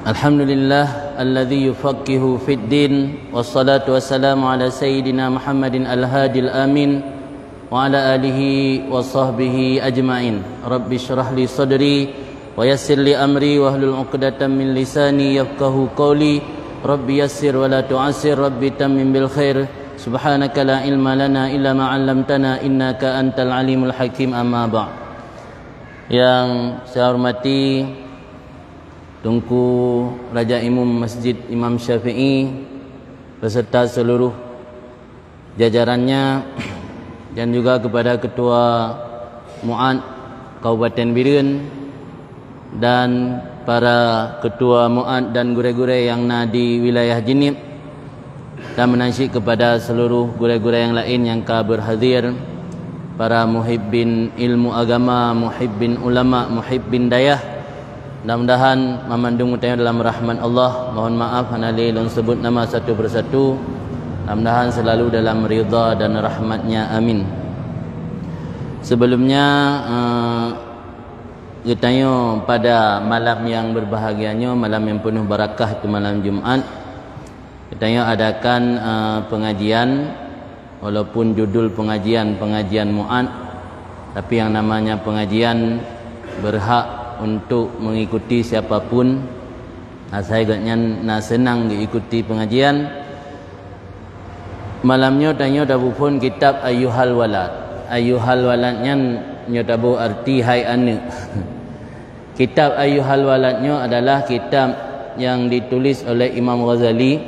Alhamdulillah alladzi yufaqihu fid din wassalatu wassalamu ala sayyidina Muhammadin al-hadil amin wa ala alihi wa sahbihi ajma'in. Rabbi shrah li sadri wa yassir li amri wahlul 'uqdatam min lisani yafqahu qawli. Rabbi yassir wa la tu'assir, Rabbi tammim bil khair. Subhanaka la ilma lana illa ma 'allamtana innaka antal alimul hakim. Amma ba'd. Yang saya hormati Tunku Raja Imam Masjid Imam Syafi'i beserta seluruh jajarannya, dan juga kepada Ketua Mu'ad Kabupaten Biren dan para Ketua Mu'ad dan gure-gure yang di wilayah Jenib, dan menasyid kepada seluruh gure-gure yang lain yang berhadir, para muhibbin ilmu agama, muhibbin ulama, muhibbin dayah. Mudah-mudahan memandung mutanya dalam rahmat Allah. Mohon maaf hanali dan sebut nama satu persatu. Mudah-mudahan selalu dalam ridha dan rahmatnya, amin. Sebelumnya kita tanya pada malam yang berbahagianya, malam yang penuh barakah, itu malam Jumaat. Kita tanya adakan pengajian, walaupun judul pengajian Mu'ad, tapi yang namanya pengajian berhak untuk mengikuti siapapun. Saya agaknya senang diikuti pengajian. Malamnya tanya tabu pun kitab Ayyuhal Walad. Ayyuhal Waladnya nyo tabu arti hai anak. Kitab Ayyuhal Waladnya adalah kitab yang ditulis oleh Imam Ghazali.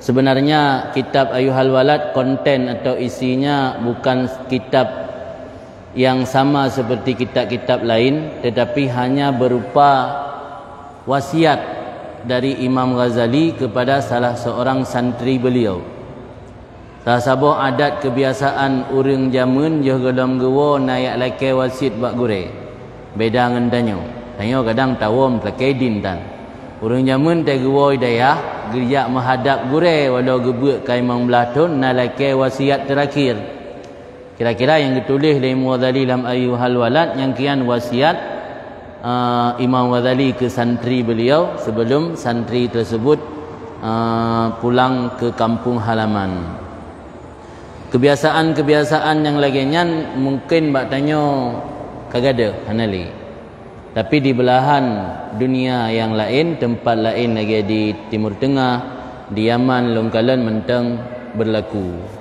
Sebenarnya kitab Ayyuhal Walad, konten atau isinya bukan kitab yang sama seperti kitab-kitab lain, tetapi hanya berupa wasiat dari Imam Ghazali kepada salah seorang santri beliau. Salah satu adat kebiasaan urang jamun je gelam gewo naik laki wasiat bak gure. Beda dengan danyo. Danyo kadang tawam laki din tan. Urang jamun te gewo daya gerijak menghadap gure walau gebuk kai Imam Belatun na laki wasiat terakhir. Kira-kira yang ditulis oleh Imam Ghazali dalam Ayyuhal Walad, yang kian wasiat Imam Ghazali ke santri beliau sebelum santri tersebut pulang ke kampung halaman. Kebiasaan-kebiasaan yang lainnya mungkin bak tanyo kagada hanali. Tapi di belahan dunia yang lain, tempat lain lagi di Timur Tengah, di Yaman, Longkalan mentang berlaku.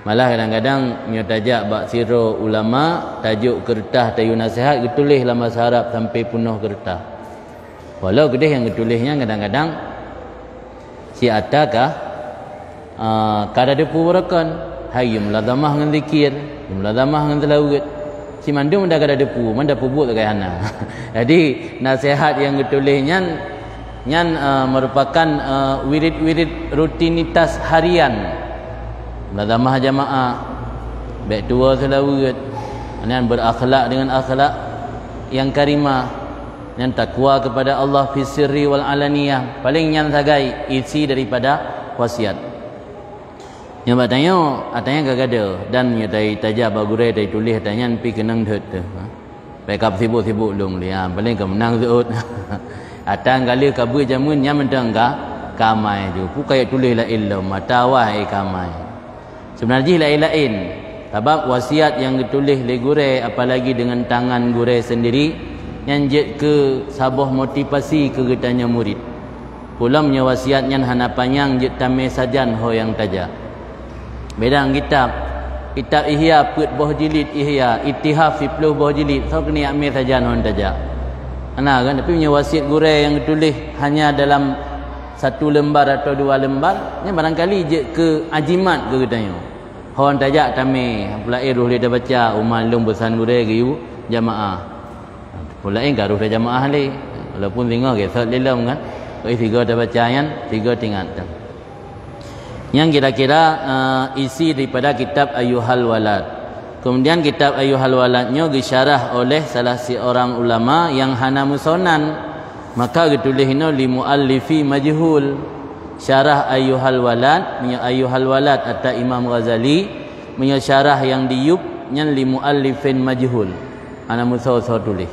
Malah kadang-kadang nyo tajak bak siro ulama, tajuk kertas tayu nasihat ditulis dalam bahasa Arab sampai penuh kertas. Walau kedih yang ditulisnya kadang-kadang si atakah kada depu berakan hayum ladamah dengan zikir, ladamah dengan tilawat. Si mandum dah kada depu, manda pubuk tak kaya hana. Jadi nasihat yang ditulisnya merupakan wirid-wirid rutinitas harian. Muladhamah jamaah, baik tua selawat, dan berakhlak dengan akhlak yang karimah, yang takwa kepada Allah fi sirri wal alaniyah. Paling yang sagai isi daripada wasiat. Yang bertanya, atanya gagada dan yang dari tajab bagure dari tulis tanya pi kenang dhet tu. Baik sibuk-sibuk long dia, paling ke menang zuut. Atang kali kabur jamun yang mentang kamai tu. Pu kayak tulis la ilmu mata wahai kamai. Sebenarnya lain-lain. Sebab wasiat yang ditulis oleh gure, apalagi dengan tangan gure sendiri, yang jet ke sabuh motivasi kegetanya murid. Pulamnya wasiatnya hana panjang jet tamai sajan ho yang tajak. Beda kitab Ihya put boh jilid Ihya, Ittihaf 10 boh jilid. So kena ambil sajan ho tajak. Ana kan, tapi punya wasiat gure yang ditulis hanya dalam 1 lembar atau 2 lembar, ni barangkali je ke ajimat ke katanya. Hon tajak tamai pulai ruh dia baca umalum pesan gure ke ibu jamaah. Pulai garuh dah jamaah le. Walaupun tengok ke sat lelam kan. Oi 3 dah baca yan, 3 tinggal. Yang kira-kira isi daripada kitab Ayyuhal Walad. Kemudian kitab Ayyuhal Waladnya disyarah oleh salah seorang ulama yang hana musonan. Maka ditulisnya li muallifi majhul. Syarah Ayyuhal Walad, punya Ayyuhal Walad atau Imam Ghazali, punya syarah yang diup yang li muallifin majhul. Ana musaw tulis.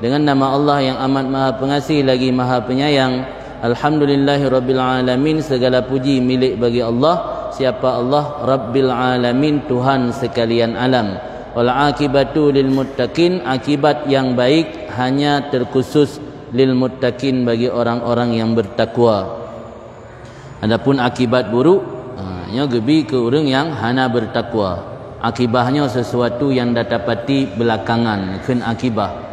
Dengan nama Allah yang amat maha pengasih lagi maha penyayang. Alhamdulillahirabbil alamin, segala puji milik bagi Allah. Siapa Allah? Rabbil alamin, Tuhan sekalian alam. Wal akibatu lil muttaqin, akibat yang baik hanya terkhusus lil muttaqin, bagi orang-orang yang bertakwa. Adapun akibat buruk nya gebi ke orang yang hana bertakwa. Akibahnya sesuatu yang dapati belakangan, ken akibah.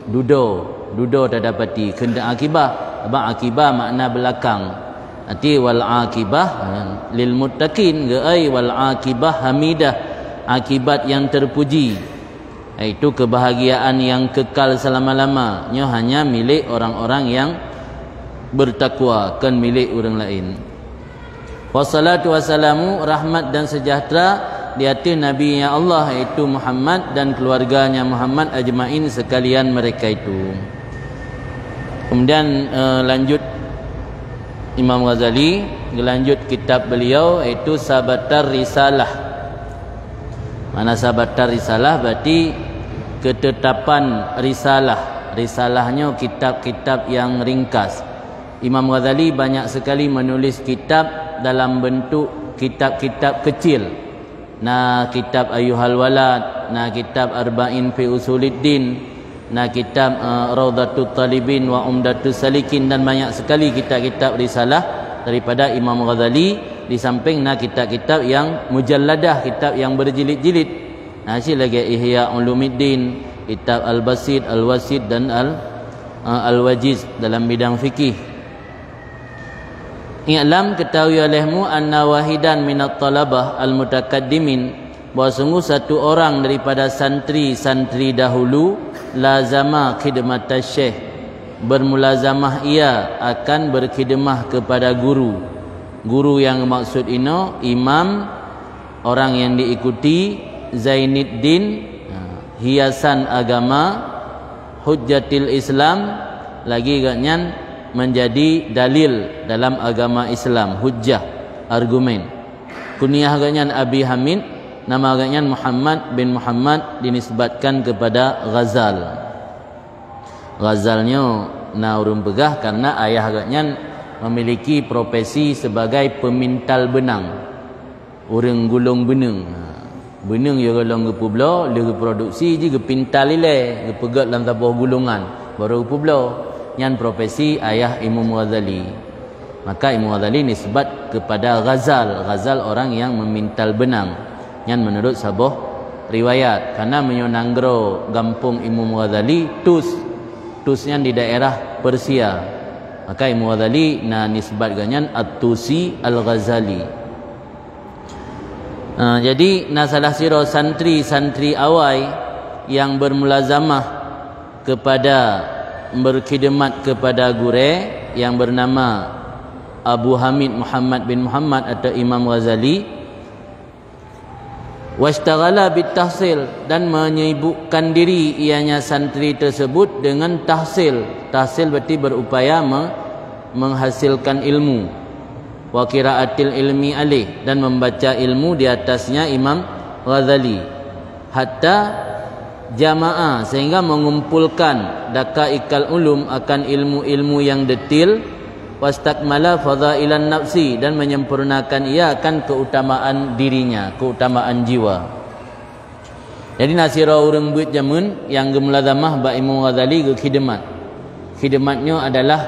Dudo tak dapati kena akibah. Abang akibah makna belakang. Nanti wal akibah lil muttaqin, ai wal akibah hamidah, akibat yang terpuji, itu kebahagiaan yang kekal selama-lamanya hanya milik orang-orang yang bertakwa, kan milik orang lain. Wassalatu wassalamu, rahmat dan sejahtera di atas Nabi ya Allah, iaitu Muhammad, dan keluarganya Muhammad ajmain sekalian mereka itu. Kemudian lanjut Imam Ghazali lanjut kitab beliau, iaitu Sabatar Risalah. Mana Sabatar Risalah berarti ketetapan risalah. Risalahnya kitab-kitab yang ringkas. Imam Ghazali banyak sekali menulis kitab dalam bentuk kitab-kitab kecil. Nah, kitab Ayyuhal Walad, nah kitab Arba'in fi Usuluddin, nah kitab Raudhatut Talibin wa Umdatus Salikin, dan banyak sekali kitab-kitab risalah daripada Imam Ghazali. Di samping nah kitab-kitab yang mujalladah, kitab yang berjilid-jilid. Nah, hasil lagi Ihya Ulumuddin, kitab Al-Basit, Al-Wasit, dan Al-Wajiz dalam bidang fikih. I'lam, ketahui olehmu, anna wahidan minat talabah al-mutakaddimin, bahawa sungguh satu orang daripada santri-santri dahulu, lazama khidmat syekh, bermulazamah ia akan berkhidmah kepada guru. Guru yang maksud ini imam, orang yang diikuti, Zainuddin, hiasan agama, hujjatil Islam, lagi ganyan menjadi dalil dalam agama Islam, hujjah, argumen. Kunyah agaknya Abi Hamid, nama agaknya Muhammad bin Muhammad, dinisbatkan kepada Ghazal. Ghazalnya na urun pegah karena ayah agaknya memiliki profesi sebagai pemintal benang, urang gulung benang. Benang ya golong ke publo, le produksi je ke pintal ile, ke pegat dalam tabuh gulungan, baru publo. Yang profesi ayah Imam Ghazali. Maka Imam Ghazali nisbat kepada Ghazal. Ghazal orang yang memintal benang. Yang menurut sebuah riwayat. Karena menyonanggro gampung Imam Ghazali Tusnya di daerah Persia. Maka Imam Ghazali na nisbat ganyan At-Tusi Al-Ghazali. Jadi na salah siro santri awai yang bermulazamah kepada, berkhidmat kepada gure yang bernama Abu Hamid Muhammad bin Muhammad atau Imam Ghazali, washtaghala bitahsil, dan menyibukkan diri ianya santri tersebut dengan tahsil. Tahsil berarti berupaya menghasilkan ilmu, wa qiraatil ilmi alih, dan membaca ilmu di atasnya Imam Ghazali, hatta jamaah, sehingga mengumpulkan dakaikal ulum, akan ilmu-ilmu yang detil, wastakmala fadailan nafsi, dan menyempurnakan ia akan keutamaan dirinya, keutamaan jiwa. Jadi nasira urang buat jamun yang gemulazamah ba Imam Ghazali ke khidmat. Khidmatnya adalah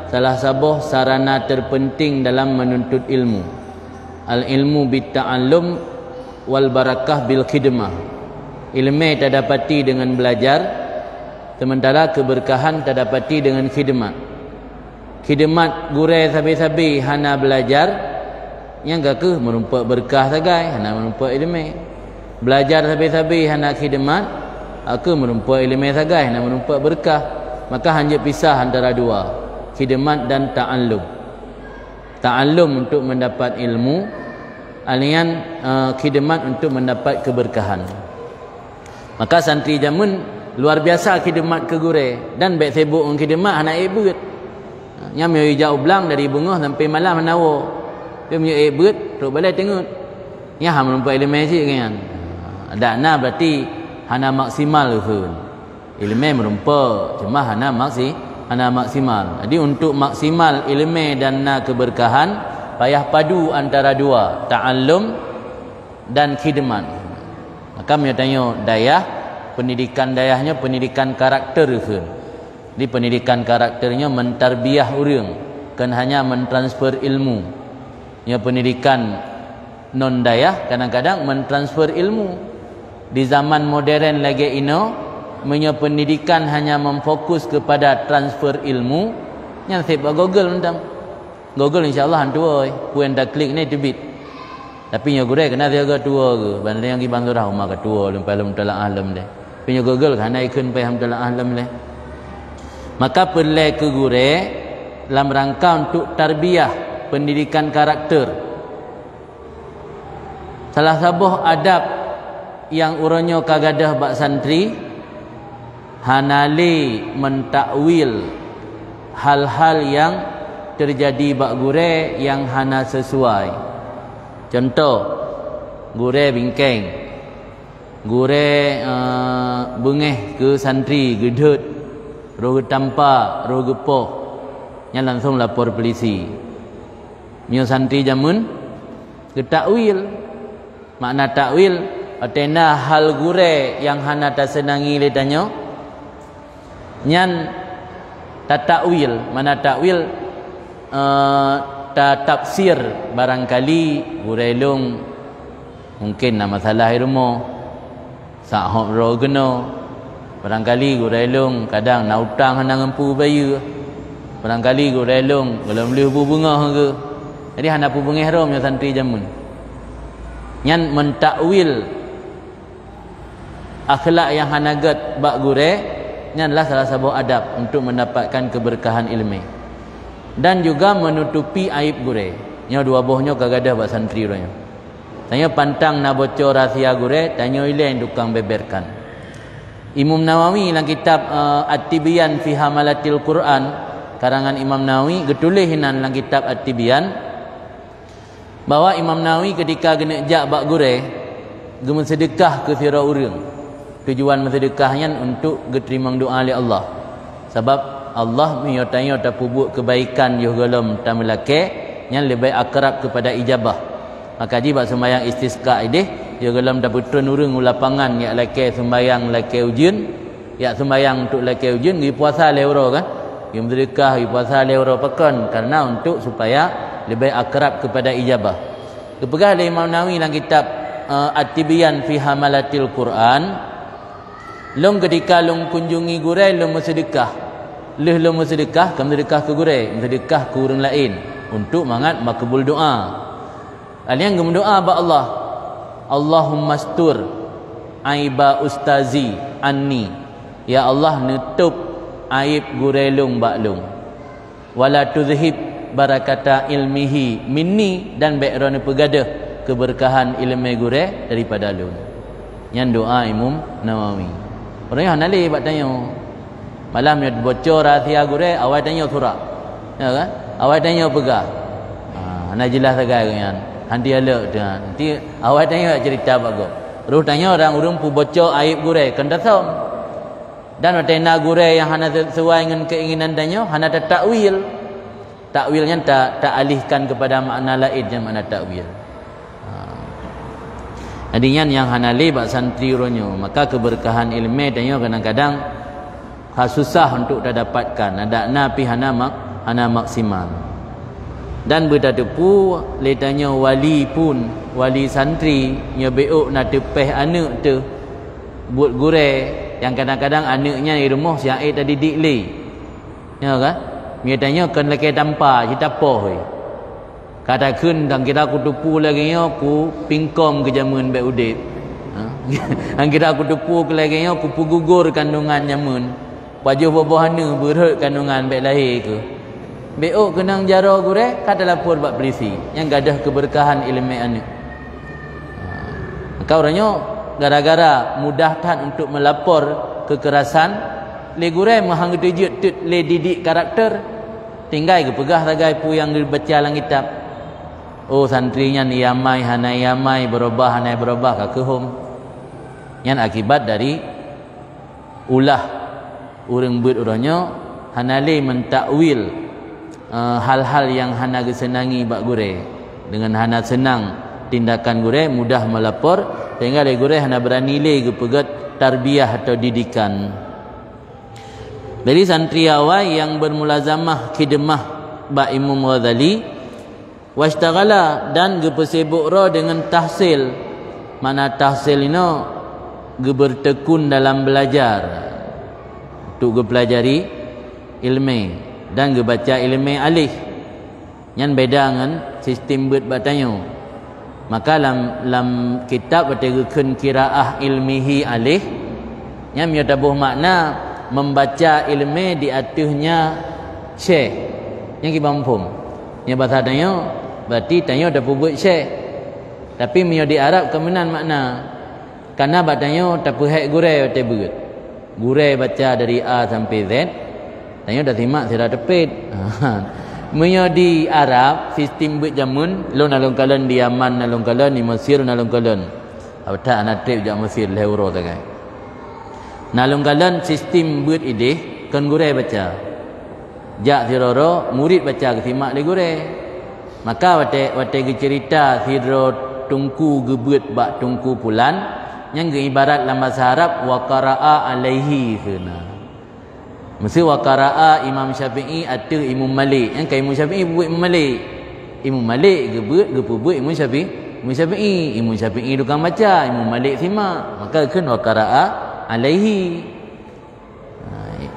salah satu sarana terpenting dalam menuntut ilmu. Al ilmu bit ta'allum wal barakah bil khidmah. Ilmu tak dapati dengan belajar, sementara keberkahan tak dapati dengan khidmat. Khidmat gure sabi-sabi hana belajar, yang gak merumpak berkah sagai, hana merumpak ilmu. Belajar sabi-sabi hana khidmat, aku merumpak ilmu sagai, hana merumpak berkah. Maka hanya pisah antara dua, khidmat dan ta'allum. Ta'allum untuk mendapat ilmu, alian khidmat untuk mendapat keberkahan. Maka santri jamun luar biasa khidmat ke gure, dan baik sibuk dengan khidmat anak ibut. Nya mai hijau belang dari bunga sampai malam menawa. Dia punya ibut tok balai tengok. Nya ham nampak ilmu sik kan. Ada na berarti hana maksimal pun. Ilmu merumpa cuma hana maksimal. Jadi untuk maksimal ilmu dan keberkahan payah padu antara dua, ta'allum dan khidmat. Maka dia tanya dayah, pendidikan dayahnya pendidikan karakter ke? Di pendidikan karakternya mentarbiah orang, kan hanya mentransfer ilmu. Ya pendidikan non dayah kadang-kadang mentransfer ilmu. Di zaman modern lagi punya pendidikan hanya memfokus kepada transfer ilmu. Yang saya buat Google tentang Google insya-Allah hantu puan dah klik ni tebit. Tapi nya gure kena jaga tua ke. Bandar yang gibang surah rumah ke tua lempalum telah alam deh. Punya Google kan ikun pai ham telah alam deh. Maka perlu ke gure dalam rangka untuk tarbiyah pendidikan karakter. Salah satu adab yang uronyo kagadah bak santri hanali mentakwil hal-hal yang terjadi bak gure yang hana sesuai. Contoh, gure bingkeng, gure bengeh ke santri gedut, roh tampa, roh gepoh, yang langsung lapor polisi. Mio santri jamun ketakwil. Makna takwil atena hal gure yang hana tersenangi le tanyo nyan tatakwil. Mana takwil tafsir barangkali gurelung mungkin nama masalah rumah sahab ro geno, barangkali gurelung kadang nak utang hana ngempu bayu, barangkali gurelung belum boleh bunga ke. Jadi hana pu bengeh rom nya santri jamun nyan mentakwil akhlak yang hanagat bak gure nyan lah salah satu adab untuk mendapatkan keberkahan ilmu dan juga menutupi aib gure. Nya dua bohnya kagadah bak santri orangnya. Tanya pantang nak bocor rahsia gure, tanya ilain tukang beberkan. Imam Nawawi dalam kitab At-Tibyan fi Hamalatil Quran, karangan Imam Nawawi getulis hinan dalam kitab At-Tibyan bahwa Imam Nawawi ketika kena jak bak gure gemu sedekah ke sira urang. Tujuan bersedekahnya untuk diterima doa oleh Allah. Sebab Allah menyatakan tapubuk kebaikan yo golom tamelake yang lebih akrab kepada ijabah. Maka ji bak sembahyang istisqa ideh yo golom daputun urang lapangan yak lake sembahyang lake ujian, yak sembahyang untuk lake ujian gi puasa lewro kan. Gi bersedekah gi puasa lewro pakon karena untuk supaya lebih akrab kepada ijabah. Kepegah oleh Imam Nawawi dalam kitab At-Tibyan fi Hamalatil Quran, long ketika long kunjungi gure long bersedekah. Long bersedekah, kamu sedekah ke gure, sedekah ke orang lain untuk mangat makbul doa. Kalian gem doa ba Allah. Allahumma astur aiba ustazi anni. Ya Allah nutup aib gure long ba long. Wala tuzhib barakata ilmihi minni dan background pegadah keberkahan ilmu gure daripada lu. Yang doa Imam Nawawi. Orang yang nali bak tanya malam dia bocor rahsia gure awal tanya surah. Ya kan? Awal tanya pegah. Nak jelas sagai kan. Nanti elok dia. Nanti awal tanya cerita bagus. Terus tanya orang urang pu bocor aib gure kan tasam. Dan watena gure yang hana sesuai dengan keinginan tanya hana takwil. Takwilnya tak alihkan kepada makna lain yang makna takwil. Jadinya yang hanali bak santri ronyo, maka keberkahan ilmu tanya kadang-kadang susah untuk dapatkan. Ada napi hana maksimal. Dan berdadepu letanya wali pun, wali santri nya beuk nak tepeh anak tu buat gure yang kadang-kadang anaknya di rumah siap tadi dikli. Ya kan? Dia tanya kan laki tanpa kita poh. Kata kun dan kita aku tupu lagi nya aku pingkom ke jamun baik udip. Ang kita aku tupu ke lagi nya aku gugur kandungan jamun. Wajah buah-buahana berat kandungan baik lahir ke. Beok kenang jara gure kata lapor bak polisi yang gadah keberkahan ilmu anak. Maka orangnya gara-gara mudah tahan untuk melapor kekerasan le gure mahang tujut tut le didik karakter tinggal ke pegah ragai pu yang dibaca dalam kitab. Oh santrinya ni yamai hanai yamai berubah ka kehum. Yang akibat dari ulah urang beut uronyo hanale mentakwil hal-hal yang hana gesenangi bak gure dengan hana senang tindakan gure mudah melapor sehingga le gure hana berani le gepegat tarbiyah atau didikan. Dari santri awal yang bermulazamah khidmah bak Imam Ghazali washtaghala dan gepesibuk ro dengan tahsil. Mana tahsil ini bertekun dalam belajar untuk gepelajari ilmu dan gebaca ilmu alih. Yang beda dengan sistem buat batanyo. Maka dalam kitab bertegukan kiraah ilmihi alih yang menyatabuh makna membaca ilmu di atasnya syekh yang kita mampu. Yang bahasa tanyo berarti tanyo dah buat syekh. Tapi mio di Arab kemenan makna. Karena batanya tak puhek gure bate beut. Gure baca dari A sampai Z. Tanyo dah simak sira tepit. Mio di Arab sistem beut jamun lo nalung kalan di Yaman nalung kalan di Mesir nalung kalan. Awta anak trip jak Mesir le euro takai. Nalung kalan sistem beut ide kan gure baca. Jak siroro murid baca ke simak le gure. Maka wate cerita siro tungku gebeut bak tungku pulan yang ibarat dalam bahasa Arab wa qara'a alaihi kana. Mesti wa qara'a Imam Syafi'i atau Imam Malik. Yang kai Imam Syafi'i buat Imam Malik. Imam Malik gebeut gepubuat Imam Syafi'i. Imam Syafi'i, Imam Syafi'i tukang baca, Imam Malik simak. Maka kan wa qara'a alaihi.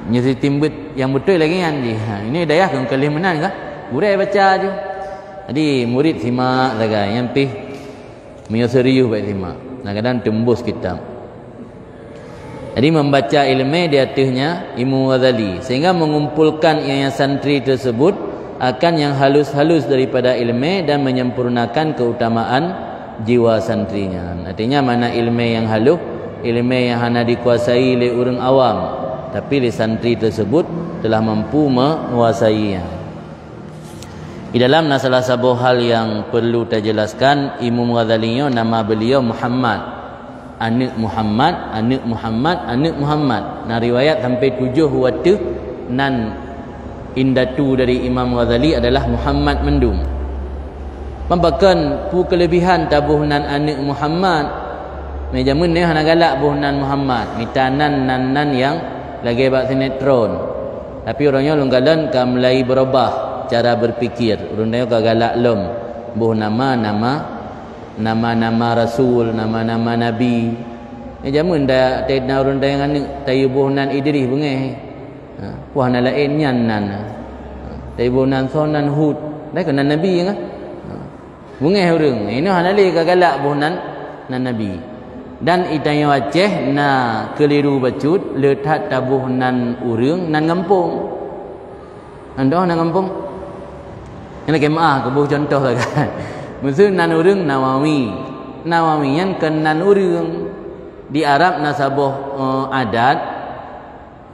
Nyesi timbut yang betul lagi kan ji. Ini dayah kan kalih menan kah? Gurai baca je. Jadi murid simak saja yang pi mio serius baik simak. Kadang-kadang tembus kitab. Jadi membaca ilmu di atasnya Imam Ghazali sehingga mengumpulkan yang santri tersebut akan yang halus-halus daripada ilmu dan menyempurnakan keutamaan jiwa santrinya. Artinya mana ilmu yang halus, ilmu yang hanya dikuasai oleh orang awam, tapi oleh santri tersebut telah mampu menguasainya. Di dalam salah satu hal yang perlu kita jelaskan, Imam Ghazali nama beliau Muhammad. Anak Muhammad, anak Muhammad, anak Muhammad. Nah riwayat sampai 7 waktu nan indatu dari Imam Ghazali adalah Muhammad mendung. Bahkan pu kelebihan tabuh nan anak Muhammad. Mejamun ni hana galak buh nan Muhammad. Mitanan nan yang lagi bak sinetron. Tapi orangnya lunggalan ka mulai berubah cara berfikir. Orangnya ka galak lom buh nama-nama rasul, nama-nama nabi. Jamun dah tena urun dah yang tayu buhnan Idris bengeh. Puah na lain nyan nan. Tayu buhnan sonan Hud. Dah kena nabi ngah. Bengeh urang. Ini hanale galak buhnan nan nabi. Dan itanya Aceh na keliru bacut letak tabuh nan urang nan ngampung. Anda nan ngampung. Ini kemah kebuh contoh lah kan. Maksud nan urang Nawawi. Nawawi yang kan nan urang. Di Arab nasabah adat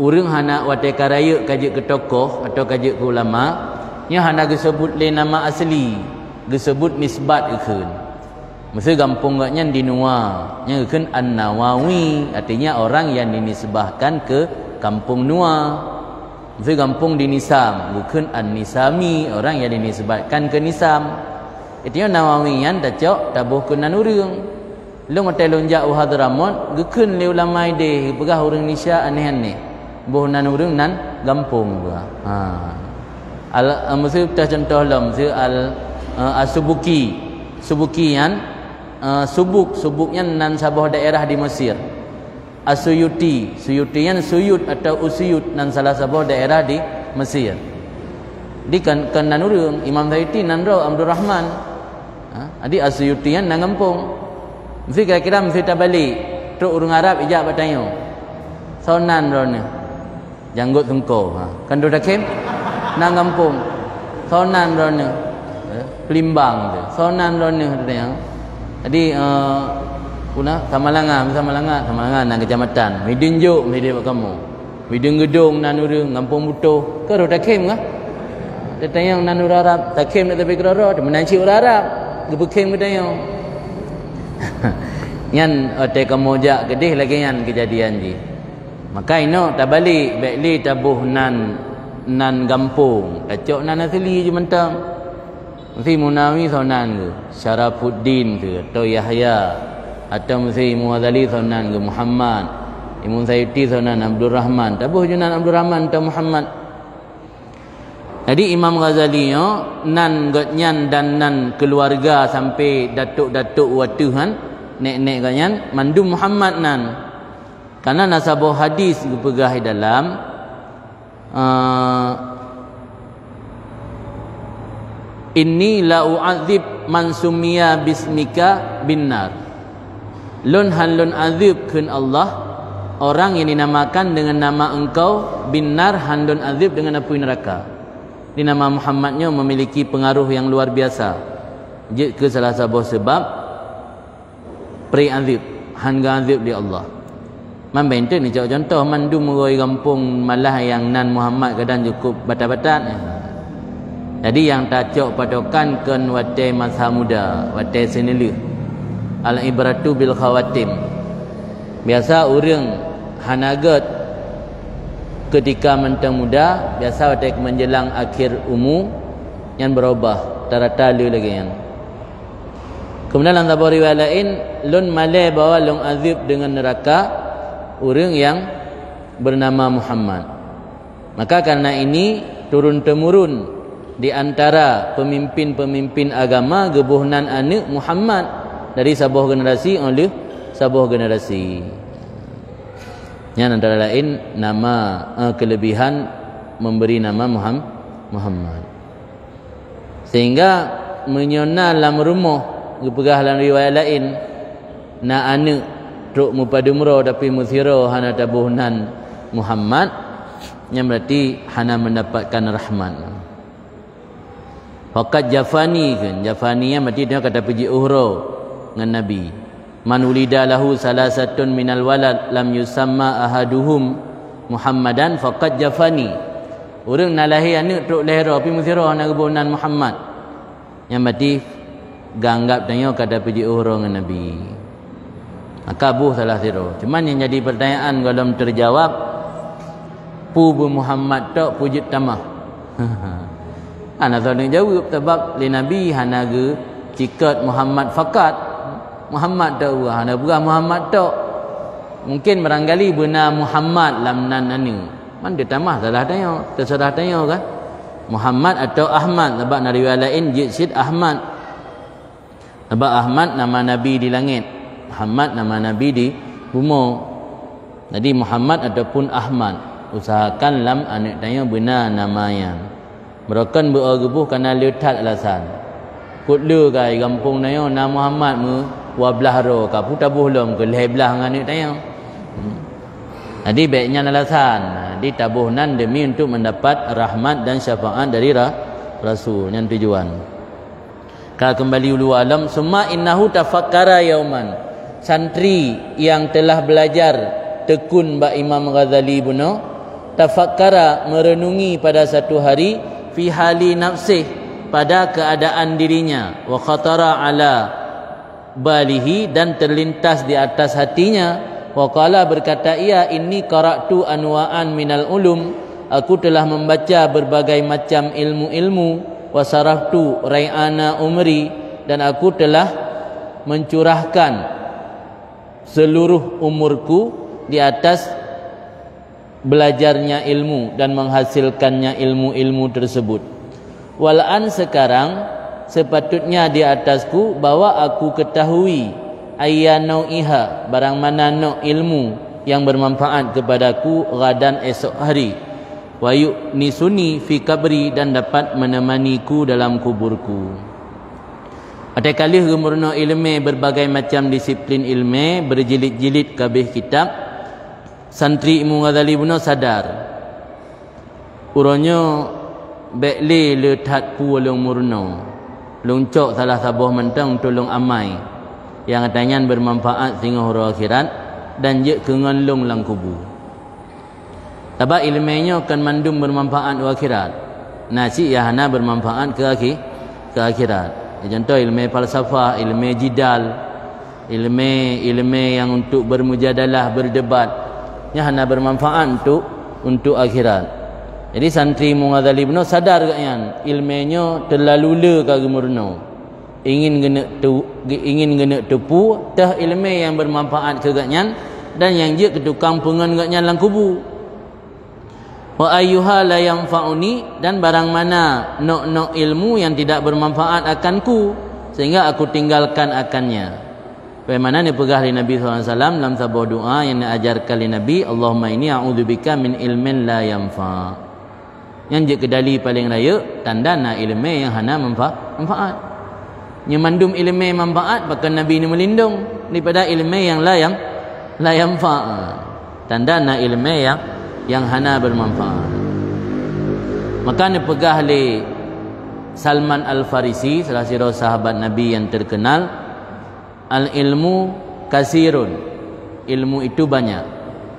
urang hana wate karaya kaji ke tokoh atau kaji ke ulama nya hana disebut le nama asli, disebut nisbat ikun. Maksud kampung nya di Nuwa, nya ikun An-Nawawi, artinya orang yang dinisbahkan ke kampung Nuwa. Maksud kampung di Nisam, bukan An-Nisami, orang yang dinisbatkan ke Nisam. Itu Nawawiyan dacok tabuh kenan urang. Lu mate lonjak Hadramut gekun le ulama ide pegah urang Nisya aneh-aneh. Buh nan urang nan gampung gua. Maksud kita contoh lam As-Subuki. Subukian subuknya nan sabah daerah di Mesir. As-Suyuti, Suyutian Suyut atau Usuyut nan salah sabah daerah di Mesir. Di kan nan urang Imam Zaiti nan ro Abdul Rahman. Adi As-Suyutian nan gampung. Mesti kira-kira mesti tak balik. Teruk orang Arab ijak bertanya. Sonan rona. Janggut tungko. Kan do dakem? Nang kampung. Sonan rona. Pelimbang tu. Sonan rona katanya. Jadi Samalanga nang kecamatan. Midin juk mesti dia buat kamu. Midin gedung nan urang kampung butuh. Ke do dakem kah? Dia tanya nan urang Arab, dakem nak tapi kerara, dia menanci orang Arab. Gebekem katanya. Yan ote kamojak gedih lagi yan kejadian ji. Maka ino tak balik baikli tabuh nan gampung, kacok nan asli je mentang. Mesti Munawi sonan ke, Syarafuddin ke, atau Yahya, atau mesti Mughazali sonan ke, Muhammad, Imam Sayyidi sonan Abdul Rahman, tabuh je nan Abdul Rahman atau Muhammad. Jadi Imam Ghazali nan gotnyan dan nan keluarga sampai datuk-datuk watuhan, nek-nek gotnyan mandum Muhammad nan. Karena nasabah hadis dipegah dalam inni la u'adzib man sumiya bismika binnar. Lun halun azib kun Allah orang yang dinamakan dengan nama engkau binnar, handun azib dengan api neraka. Di nama Muhammadnya memiliki pengaruh yang luar biasa. Jadi ke salah satu sebab peri azib, hanga azib di Allah. Membente ni contoh mandum meroi kampung malah yang nan Muhammad kadang cukup batat-batat. Jadi yang tacok patokan kan watai masa muda, watai senelu. Al ibratu bil khawatim. Biasa orang hanagat ketika mentang muda, biasa watai menjelang akhir umur yang berubah, tara-tali lagi yang. Kemudian dalam tabari riwayat lain, lun malai bawa lun azib dengan neraka orang yang bernama Muhammad. Maka karena ini turun-temurun di antara pemimpin-pemimpin agama gebuhnan anak Muhammad dari sebuah generasi oleh sebuah generasi. Yang antara lain nama kelebihan memberi nama Muhammad. Sehingga menyona dalam rumah gepegah dalam riwayat lain na anak truk mupadumro tapi muthiro hana tabuhnan Muhammad, yang berarti hana mendapatkan rahmat. Fakat jafani kan, jafani yang berarti dia kata puji uhro dengan Nabi. Man ulida lahu salasatun minal walad lam yusamma ahaduhum Muhammadan fakat jafani. Orang nak lahir anak truk lahir tapi muthiro hana kebunan Muhammad, yang berarti ganggap tanya kata puji uhro dengan Nabi. Maka buh salah siro. Cuman yang jadi pertanyaan kalau terjawab, Pubu Muhammad tok pujud tamah. Ana tak jawab sebab li Nabi hanaga cikat Muhammad fakat. Muhammad tok hana bukan Muhammad tok. Mungkin barangkali benar Muhammad lam nan anu. Man dia tamah salah tanya, terserah tanya kan. Muhammad atau Ahmad, sebab riwayat lain Jid Ahmad. Sebab Ahmad nama Nabi di langit, Muhammad nama Nabi di bumi. Jadi Muhammad ataupun Ahmad, usahakan lam anak tanya benar namanya. Merokan bergebuh kerana letat alasan. Kutlu kai kampung tanya nama Muhammad mu wablah ro ka puta buhlom ke leblah dengan anak tanya. Jadi baiknya alasan. Jadi tabuhnan demi untuk mendapat rahmat dan syafaat dari Rasul yang tujuan. Kalau kembali ulu alam, summa innahu tafakkara yauman. Santri yang telah belajar tekun Mbak Imam Ghazali buno, tafakkara merenungi pada satu hari fi hali nafsih, pada keadaan dirinya, wa khatara ala balihi, dan terlintas di atas hatinya, wa qala berkata ia, inni qara'tu anwa'an minal ulum, aku telah membaca berbagai macam ilmu-ilmu, wa saraftu rai'ana umri, dan aku telah mencurahkan seluruh umurku di atas belajarnya ilmu dan menghasilkannya ilmu-ilmu tersebut. Walan sekarang sepatutnya di atasku bahwa aku ketahui ayyanau'iha, barang mana no ilmu yang bermanfaat kepadaku gadan esok hari, wa yu'nisuni fi kabri, dan dapat menemaniku dalam kuburku. Ada kali gemurno ilmu berbagai macam disiplin ilmu berjilid-jilid kabeh kitab. Santri Imam Ghazali buno sadar uronyo bekle letat pu long murno lungcok salah sabuh mentang tolong amai yang katanya bermanfaat sehingga huru akhirat dan je kengonlong lang kubu. Sebab ilmunya akan mandum bermanfaat di akhirat. Nasi ya hana bermanfaat ke akhirat. Contoh ilmu falsafah, ilmu jidal, ilmu yang untuk bermujadalah, berdebat. nya hana bermanfaat untuk akhirat. Jadi santri Mughazali benar sadar kan ilmunya terlalu le ka gemurno. Ingin gena tepu tah ilmu yang bermanfaat ke gatnyan dan yang je ketukang pengen gatnyan lang kubu. Wa ayyuha la yanfa'uni, dan barang mana nok ilmu yang tidak bermanfaat akanku sehingga aku tinggalkan akannya. Bagaimana ni pegah li Nabi SAW dalam sebuah doa yang diajarkan li Nabi, Allahumma inni a'udzubika min ilmin la yanfa'. Yang je kedali paling raya tanda na ilmu yang hana manfaat. Nyemandum ilmu manfaat bahkan Nabi ni melindung daripada ilmu yang la yanfa'. Tanda na ilmu yang hana bermanfaat. Maka ni pegah li Salman Al-Farisi, salah seorang sahabat Nabi yang terkenal, al-ilmu kasirun, ilmu itu banyak,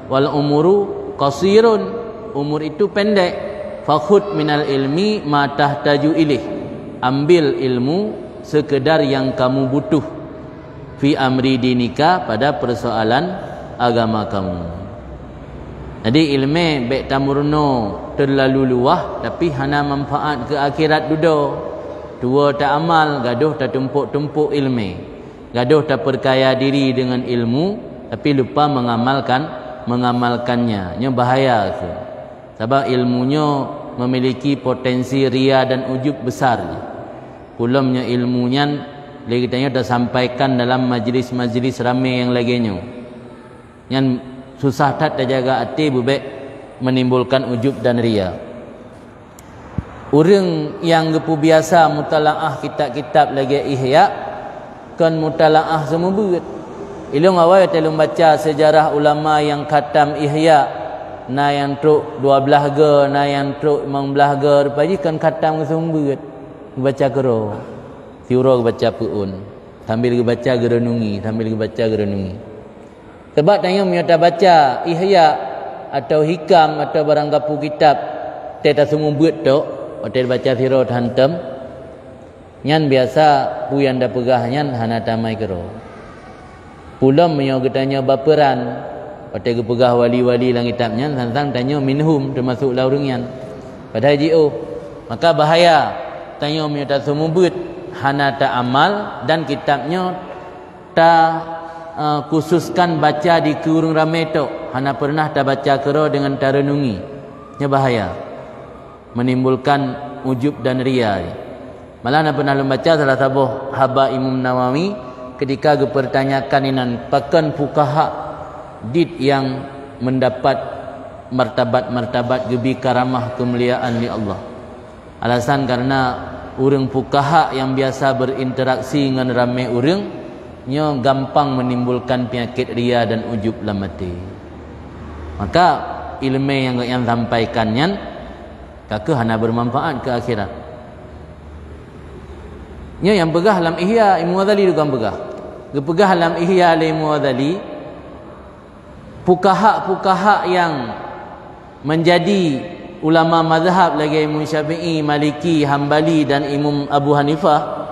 wal umuru qasirun, umur itu pendek, fakhud minal ilmi ma tahtaju ilih, ambil ilmu sekedar yang kamu butuh, fi amri dinika, pada persoalan agama kamu. Jadi ilmu baik tamurno terlalu luah tapi hana manfaat ke akhirat dudo. Dua tak amal, gaduh tak tumpuk-tumpuk ilmu. Gaduh tak perkaya diri dengan ilmu tapi lupa mengamalkannya. Nya bahaya tu. Sebab ilmunya memiliki potensi ria dan ujub besar. Pulamnya ilmunya lagi tanya dah sampaikan dalam majlis-majlis ramai yang laginya. Yang susah tak jaga hati bubek menimbulkan ujub dan ria. Orang yang gepu biasa mutalaah kitab-kitab lagi ihya kan mutalaah semua berat. Ilung awal telung baca sejarah ulama yang khatam ihya, na yang truk 12 ge, na yang truk 15 ge, rupaji kan khatam semua berat. Baca kero. Tiuro baca puun. Sambil baca gerenungi, Sebab tanya menyata baca ihya atau hikam atau barang gapu kitab teta semua buat tu, hotel baca sirot hantam. Nyan biasa puyan dah pegah nyan hana tamai kero. Pulam menyo getanya baperan, hotel pegah wali-wali lang kitab nyan santang tanya minhum termasuk laurung nyan. Pada JO. Maka bahaya tanya menyata semua buat hana ta amal dan kitabnya ta khususkan baca di kurung ramai tu, hana pernah tak baca kero dengan tarenungi. Nya bahaya, menimbulkan ujub dan ria. Malah nak pernah membaca salah satu haba Imam Nawawi ketika dipertanyakan inan pakan fuqaha did yang mendapat martabat gebi karamah kemuliaan di Allah. Alasan karena orang fuqaha yang biasa berinteraksi dengan ramai orang nyo gampang menimbulkan penyakit ria dan ujub dalam hati. Maka ilmu yang sampaikannya kaka hana bermanfaat ke akhirat. Nyo yang pegah dalam Ihya Imam Ghazali juga pegah. Gepegah dalam Ihya Imam Ghazali fuqaha yang menjadi ulama mazhab lagi Imam Syafi'i, Maliki, Hambali dan Imam Abu Hanifah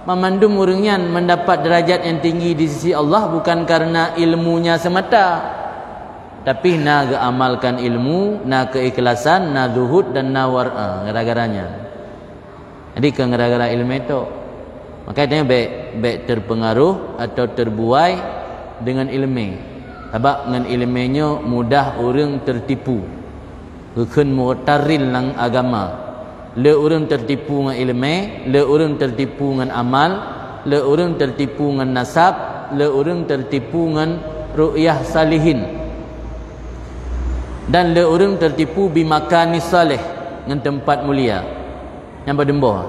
memandum orangnya mendapat derajat yang tinggi di sisi Allah bukan karena ilmunya semata, tapi nak amalkan ilmu, nak keikhlasan, nak zuhud dan nak war'a gara-garanya. Jadi gara-gara ilmu itu, makanya baik terpengaruh atau terbuai dengan ilmu. Sebab dengan ilmunya mudah orang tertipu, bukan mu'taril lang agama. Le orang tertipu dengan ilmu, le orang tertipu dengan amal, le orang tertipu dengan nasab, le orang tertipu dengan ru'yah salihin, dan le orang tertipu bimakani salih, dengan tempat mulia yang berdembuh.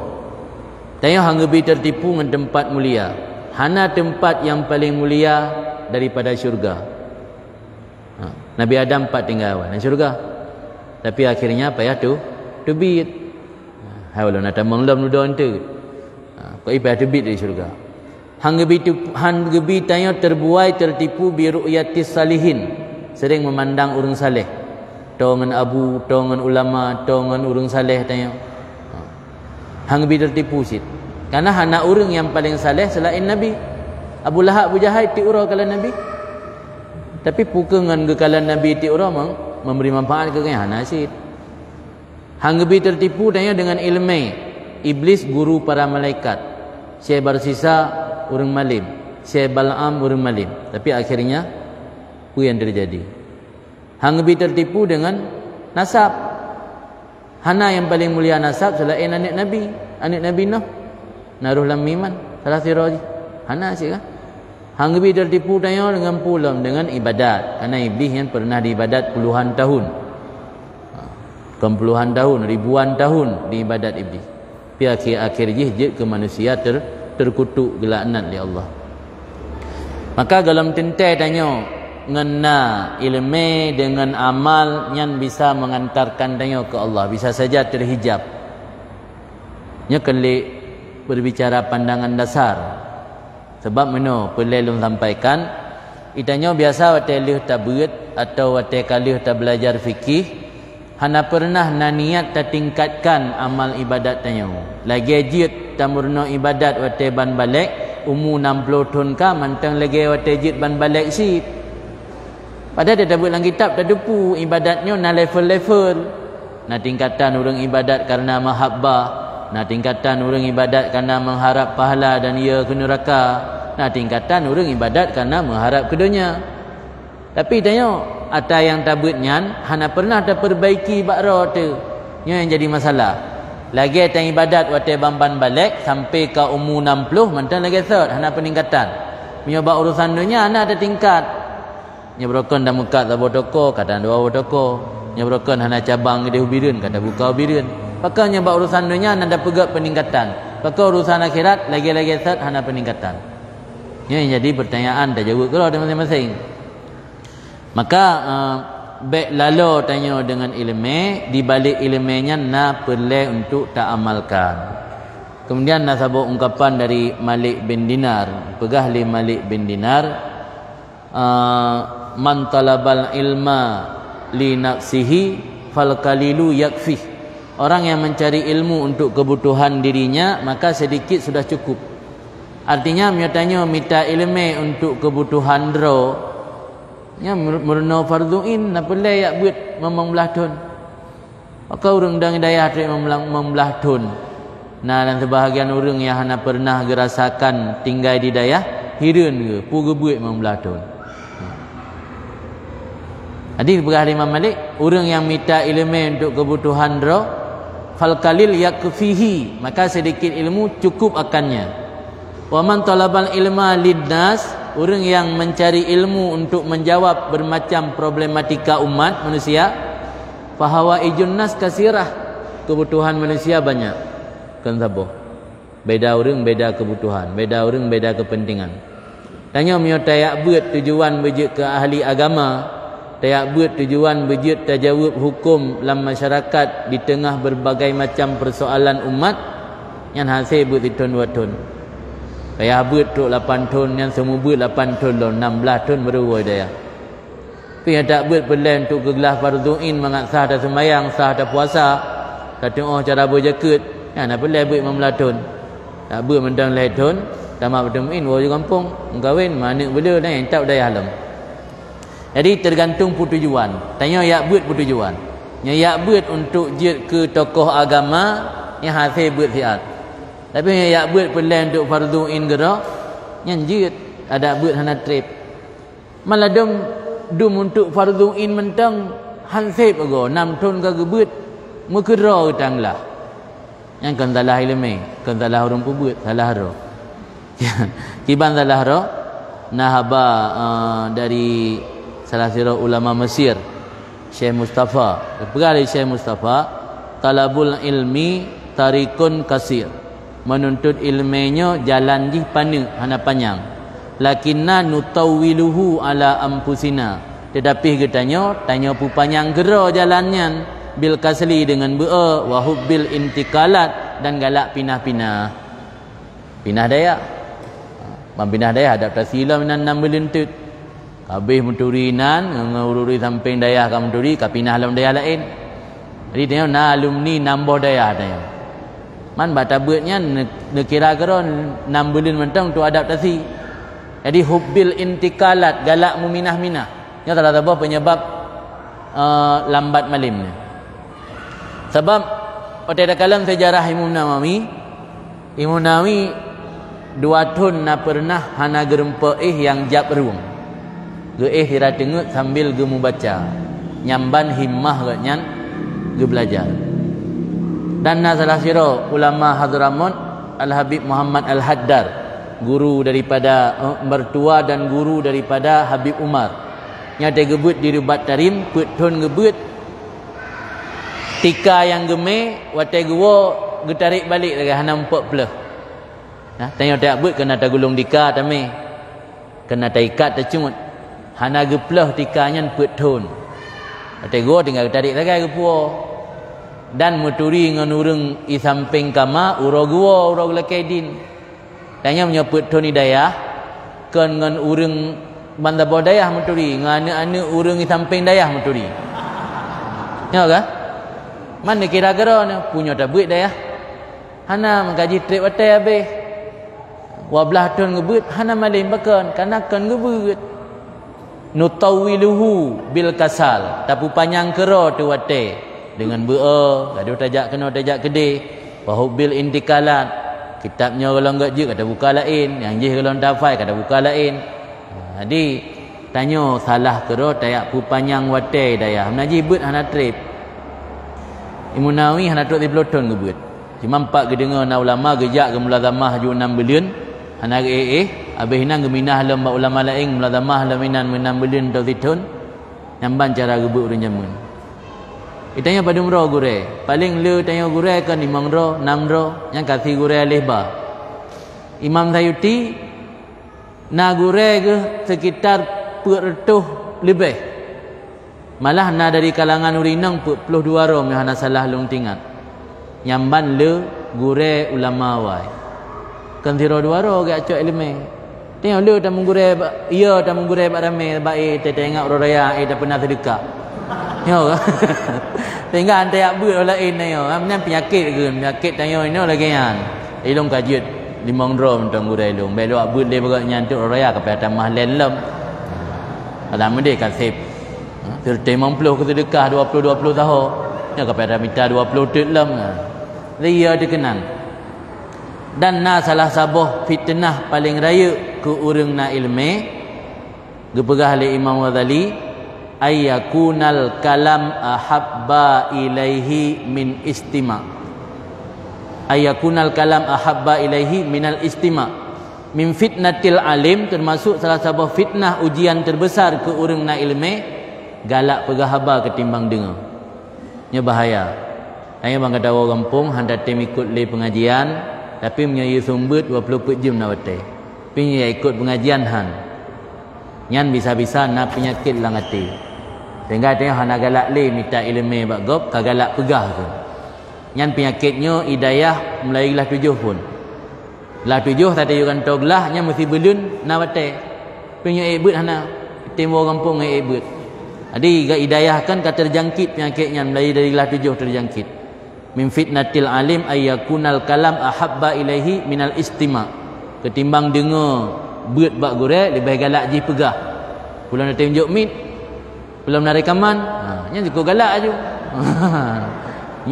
Tanya hang lebih tertipu dengan tempat mulia. Hana tempat yang paling mulia daripada syurga. Nabi Adam 4 tinggal di syurga, tapi akhirnya apa ya tu bit. Hai wala nak tamang lam nudan tu. Kau ibadah terbit dari syurga. Hang gebi tanya terbuai tertipu bi ru'yatis salihin. Sering memandang orang saleh. Tongan abu, tongan ulama, tongan orang saleh tanya. Hang gebi tertipu sit. Karena hana orang yang paling saleh selain Nabi. Abu Lahab, Abu Jahal ti urang kala Nabi. Tapi puka dengan gekalan Nabi ti orang memberi manfaat ke kan nasid. Hang gebi tertipu tanya dengan ilmu. Iblis guru para malaikat. Syekh Barsisa orang malim. Syekh Bal'am orang malim. Tapi akhirnya apa yang terjadi? Hang gebi tertipu dengan nasab. Hana yang paling mulia nasab selain anak Nabi Nuh. Naruh lam miman salah siraj. Hana sih kan? Hang gebi tertipu tanya dengan pulam dengan ibadat. Karena iblis yang pernah diibadat puluhan tahun. Bukan puluhan tahun, ribuan tahun diibadat iblis. Tapi akhir-akhir je ke manusia terkutuk gelaknat oleh Allah. Maka dalam tentai tanya ngena ilmu dengan amal yang bisa mengantarkan tanya ke Allah, bisa saja terhijab. Nya kelik berbicara pandangan dasar. Sebab mana pelelung sampaikan itanya biasa wate lih tabut atau wate kalih ta belajar fikih hana pernah niat ta tingkatkan amal ibadat tanya. Lagi jid ta murno ibadat wate ban balik umur 60 tahun ka mantang lagi wate jid ban balik si. Padahal dia dah buat dalam kitab dah depu ibadatnya na level-level. Na tingkatan orang ibadat kerana mahabbah, na tingkatan orang ibadat kerana mengharap pahala dan ia ke neraka, na tingkatan orang ibadat kerana mengharap ke dunia. Tapi tanya ada yang tabutnya hana pernah terperbaiki bakra tu. Nya yang jadi masalah. Lagi tang ibadat wate bamban balik sampai ke umur 60 mantan lagi third hana peningkatan. Punya bab urusan dunia hana ada tingkat. Nya berokon dah muka tak toko kata dua toko. Nya berokon hana cabang dia ubireun kata buka ubireun. Pakanya bab urusan dunia hana ada pegak peningkatan. Pakau urusan akhirat lagi-lagi third hana peningkatan. Nya yang jadi pertanyaan dah jawab kalau ada masing-masing. Maka baik lalu tanya dengan ilmu, di balik ilmunya na perlu untuk tak amalkan. Kemudian nak sabut ungkapan dari Malik bin Dinar, pegah li Malik bin Dinar, man talabal ilma li nafsihi fal qalilu yakfi. Orang yang mencari ilmu untuk kebutuhan dirinya maka sedikit sudah cukup. Artinya menyatanya minta ilmu untuk kebutuhan dro nya murno fardhuin nak pelai yak buat memang belah tun. Maka orang dang hidayah tu membelah tun. Nah dan sebahagian orang yang hana pernah gerasakan tinggal di dayah hireun ke pu gebuat membelah tun. Hadis berkah Imam Malik, orang yang minta ilmu untuk kebutuhan dro fal qalil yakfihi, maka sedikit ilmu cukup akannya. Wa man talabal ilma lidnas, orang yang mencari ilmu untuk menjawab bermacam problematika umat manusia, fahawa ijun nas kasirah, kebutuhan manusia banyak. Kan saboh. Beda orang beda kebutuhan, beda orang beda kepentingan. Tanya mio tayak buat tujuan bejut ke ahli agama, tayak buat tujuan bejut tajawub hukum dalam masyarakat di tengah berbagai macam persoalan umat yang hasil buat ditun 2 tahun. Kaya buat tu 8 tahun yang semua buat 8 tahun loh 16 tahun baru dia. Tapi yang tak buat pelan untuk gegelah fardhuin mengaksah dah sembahyang, sah dah puasa, tak tengok cara berjaket, ya nak pelan buat 15 tahun. Tak buat mendang lain tahun, tamat bertemuin wo kampung, kahwin mana bela dah yang tak daya alam. Jadi tergantung tujuan. Tanya yak buat tujuan. Nya yak buat untuk jid ke tokoh agama yang hasil buat siat. Tapi yang buat pelan untuk fardhuin gerak yang jid ada buat hana trip. Malah dum untuk fardhuin mentang hansip ago 6 tahun ka gebut mekera utanglah. Yang kan salah ilmu, kan salah orang pubut, salah ro. Kiban salah ro nahaba dari salah sira ulama Mesir Syekh Mustafa. Perkara Syekh Mustafa, talabul ilmi tarikun kasir. Menuntut ilmunya jalan jih pana hana panjang. Lakinna nutawwiluhu ala ampusina. Tetapi katanya tanya pu panjang gera jalannya bil kasli dengan ba wa hubbil intikalat dan galak pinah-pinah. Pinah daya. Pinah daya adaptasi lah minan 6 belentut. Habis menturinan ngururi samping daya ka menturi ka pinah dalam daya lain. Jadi tanya na alumni nambah daya tanya. Man bata buatnya kira-kira 6 bulan mentang untuk adaptasi. Jadi hubbil intikalat galak meminah-minah. Nya salah satu penyebab lambat malim ni. Sebab pada dalam sejarah Imam Nawawi 2 tahun na pernah hana gerempa yang jap ruang. Ge hira tengok sambil ge membaca. Nyamban himmah ge nyan ge belajar. Dan na salah sira ulama Hadramut Al-Habib Muhammad Al-Haddar, guru daripada mertua dan guru daripada Habib Umar. Nya dia gebut di Rubat Tarim, put tahun gebut tika yang geme watai gua getarik balik lagi hana 40. Nah, tanya tak but kena tagulung dika tame. Kena taikat tercungut. Hana geplah tikanya put tahun. Watai gua tinggal getarik lagi gepua. Dan muturi ngan urang i samping kama uro gua uro lakaidin. Tanya menyebut tahun hidayah kan ngan urang bandar bodayah muturi ngan anak urang i samping dayah muturi. Ya ke? Mana kira-kira ni punya tak buat dah ya. Hana mengkaji trip watai habis. Wablah tahun ngebut hana malim bakan karena kan ngebut. Nutawiluhu bil kasal. Tapi panjang kera tu watai dengan gaduh tajak kena tajak gede. Wahubil intikalat. Kitabnya kalau enggak je kata buka lain, yang je kalau tafai kata buka lain. Jadi tanya salah kera tayak pu panjang watai daya. Menaji but hana trip. Imam Nawawi hana tok 30 tahun gebut. Cuma 4 ke dengar na ulama gejak ke mulazamah ju 6 bulan. Hana ge habis hinang geminah lam ulama lain mulazamah lam minan 6 bulan tau tahun. Nyamban cara gebut urang jamun. Itanya pada umrah gure. Paling le tanya gure kan 5 ro, 6 ro yang kasih gure lehba. Imam Sayuti na gure ke sekitar 400 lebih. Malah na dari kalangan urinang 42 rom yang hana salah long tingat. Nyamban le gure ulama wai. Kan tiro 2 ro ke acok ilmu. Tengok le tak menggure iya tak menggure bak ramai baik tengok raya tak pernah sedekah. Yo. Tengok antai abut lain ni yo. Amnan penyakit ke penyakit tanya ini lagi kan. Ilong kajut 5 rom tang gure ilong. Belo abut le bagak nyantuk raya ke tamah len lem. Alam dia kasih serta 50 ke sedekah 20 tahun. Ya kepada minta 20 tit lam. Dia dikenal. Dan na salah sabah fitnah paling raya ke urang na ilmu. Gepegah oleh Imam Ghazali ayyakunal kalam ahabba ilaihi min istima. Ayyakunal kalam ahabba ilaihi minal istima. Min fitnatil alim, termasuk salah sabah fitnah ujian terbesar ke urang na ilmu. Galak pegah haba ketimbang dengar. Nya bahaya. Tanya bang kata orang kampung hendak tim ikut le pengajian tapi menyai sumbut 24 jam na watai. Pinya ikut pengajian han. Nyan bisa-bisa na penyakit lang hati. Sehingga tanya hana galak le minta ilmu bak gop kagalak pegah tu. Nyan penyakitnya hidayah mulai lah 7 pun. Lah 7 tadi kan toglah nya mesti belun na watai. Pinya ibut hana tim orang kampung ibut. Jadi hidayah kan kata terjangkit penyakitnya mulai dari lah 7 terjangkit. Min fitnatil alim ayyakunal kalam ahabba ilaihi minal istima. Ketimbang dengar beut bak gure lebih galak je pegah. Belum nak tunjuk mit, belum nak rekaman, nya cukup galak aja.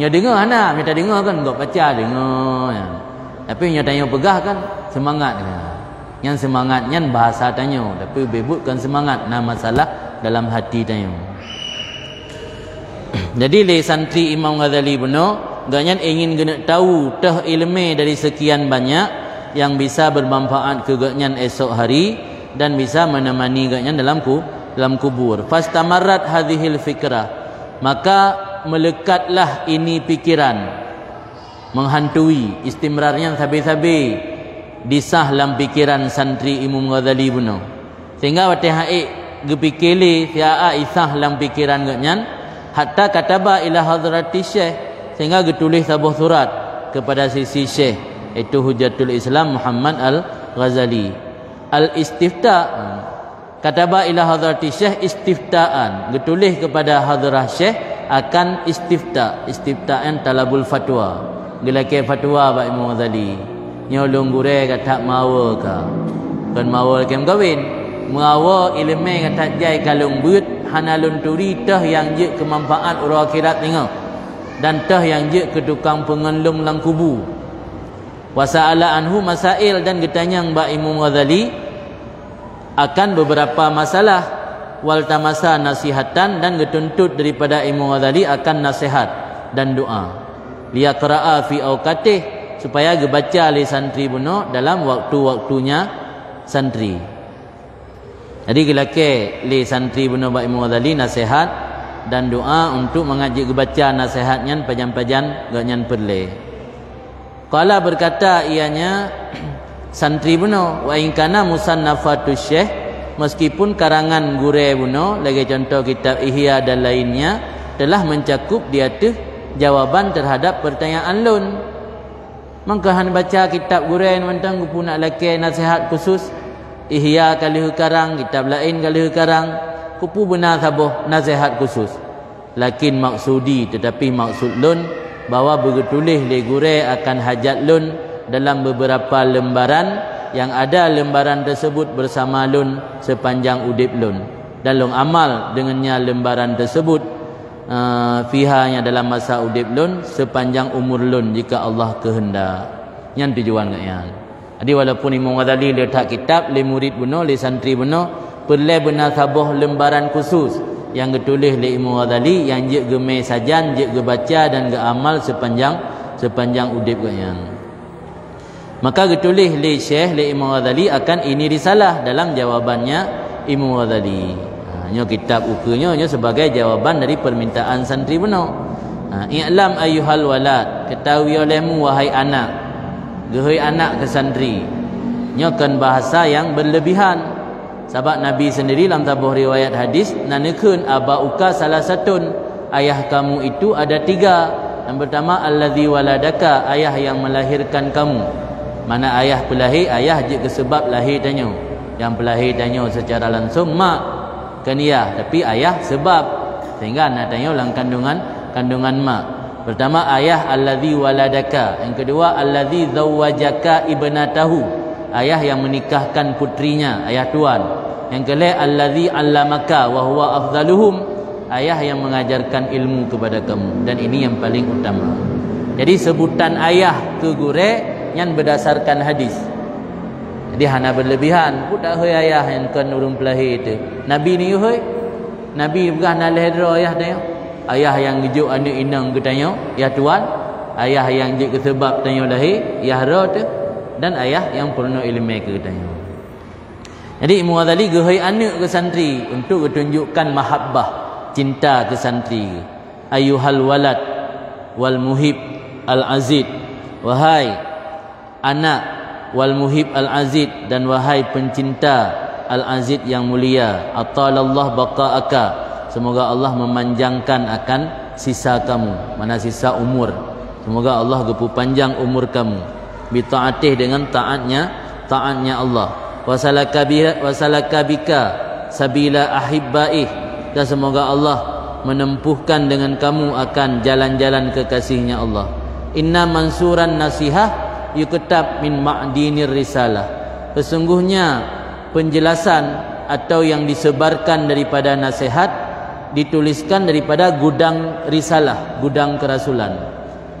Nya dengar ana, minta dengar kan enggak baca dengar. Tapi nya tanya pegah kan semangat. Yang semangat nyan bahasa tanya, tapi bebutkan semangat nah masalah dalam hati tanya. Jadi le santri Imam Ghazali benar, ganyan ingin gena tahu tah ilmu dari sekian banyak yang bisa bermanfaat ke ganyan esok hari dan bisa menemani ganyan dalam kubur. Fastamarrat hadhil fikrah, maka melekatlah ini pikiran menghantui istimrarnya sabi-sabi disah dalam pikiran santri Imam Ghazali benar. Sehingga wate haik gepikili sia isah dalam pikiran ganyan hatta kataba ila hadrati syekh, sehingga getulis sebuah surat kepada sisi syekh itu Hujatul Islam Muhammad Al-Ghazali. Al-istifta kataba ila hadrati syekh istiftaan, getulis kepada hadrah syekh akan istifta. Istiftaan talabul fatwa, gelake fatwa ba Imam Ghazali. Nyolong gure kata mawa ka kan mawa kem kawin merawa ilmu kata jai kalung beut hanalun turi tah yang je kemanfaat urang akhirat tengok dan tah yang je ke tukang pengelung lang kubu. Wasa'ala anhu masail dan getanyang ba Imam Ghazali akan beberapa masalah wal tamasa nasihatan dan getuntut daripada Imam Ghazali akan nasihat dan doa. Liya qira'a fi awqatih supaya gebaca oleh santri buno dalam waktu-waktunya santri. Jadi gelake li santri buno ba Imam Ghazali nasihat dan doa untuk mengajak gebaca nasihatnya pajan-pajan ganyan perle. Qala berkata ianya santri buno wa in kana musannafatus syekh meskipun karangan gure buno lagi contoh kitab Ihya dan lainnya telah mencakup di atas jawaban terhadap pertanyaan lun. Maka han baca kitab gure mentang ku nak laki nasihat khusus Ihya kali karang kitab lain kali karang kupu benar saboh nasihat khusus. Lakin maksudi tetapi maksud lun bahawa bertulis le gure akan hajat lun dalam beberapa lembaran yang ada lembaran tersebut bersama lun sepanjang udip lun dan lun amal dengannya lembaran tersebut fihanya dalam masa udip lun sepanjang umur lun jika Allah kehendak. Yang tujuan katnya. Jadi walaupun Imam Ghazali letak kitab le murid buno le santri buno perlu benar saboh lembaran khusus yang ditulis oleh Imam Ghazali yang je gemai sajan, je gebaca dan geamal sepanjang udip katnya. Maka ditulis oleh Syekh le Imam Ghazali akan ini risalah dalam jawabannya Imam Ghazali. Nyo kitab ukunya nyo sebagai jawaban dari permintaan santri buno. I'lam ayyuhal walad, ketahui olehmu wahai anak, gehoi anak ke santri. Nyo kan bahasa yang berlebihan. Sebab Nabi sendiri dalam tabuh riwayat hadis nanekun abauka salah satun, ayah kamu itu ada tiga. Yang pertama allazi waladaka, ayah yang melahirkan kamu. Mana ayah pelahir, ayah je sebab lahir tanyo. Yang pelahir tanyo secara langsung mak kan iya, tapi ayah sebab sehingga anak tanyo dalam kandungan mak. Pertama ayah allazi waladaka, yang kedua allazi zawwajaka ibnatahu, ayah yang menikahkan putrinya, ayah tuan. Yang kedua allazi allamaka wa huwa afdaluhum, ayah yang mengajarkan ilmu kepada kamu, dan ini yang paling utama. Jadi sebutan ayah ke gure yang berdasarkan hadis. Jadi hana berlebihan. Budak hoi ayah yang kan urung pelahir itu. Nabi ni hoi. Nabi bukan nalih ayah dia. Ayah yang gejuk anak inang ke tanya, ya tuan. Ayah yang je ke sebab tanya lahir, ya hara tu. Dan ayah yang purna ilmu ke tanya. Jadi Imam Ghazali gehoi anak ke santri untuk tunjukkan mahabbah, cinta ke santri. Ayyuhal walad wal muhib al azid, wahai anak wal muhib al azid dan wahai pencinta al azid yang mulia. Atalallah baqa'aka, semoga Allah memanjangkan akan sisa kamu, mana sisa umur. Semoga Allah gepu panjang umur kamu. Bi ta'atih, dengan taatnya Allah. Wasalaka bika sabila ahibbaih, dan semoga Allah menempuhkan dengan kamu akan jalan-jalan kekasihnya Allah. Inna mansuran nasihah yuketab min ma'dinir risalah, sesungguhnya penjelasan atau yang disebarkan daripada nasihat dituliskan daripada gudang risalah, gudang kerasulan.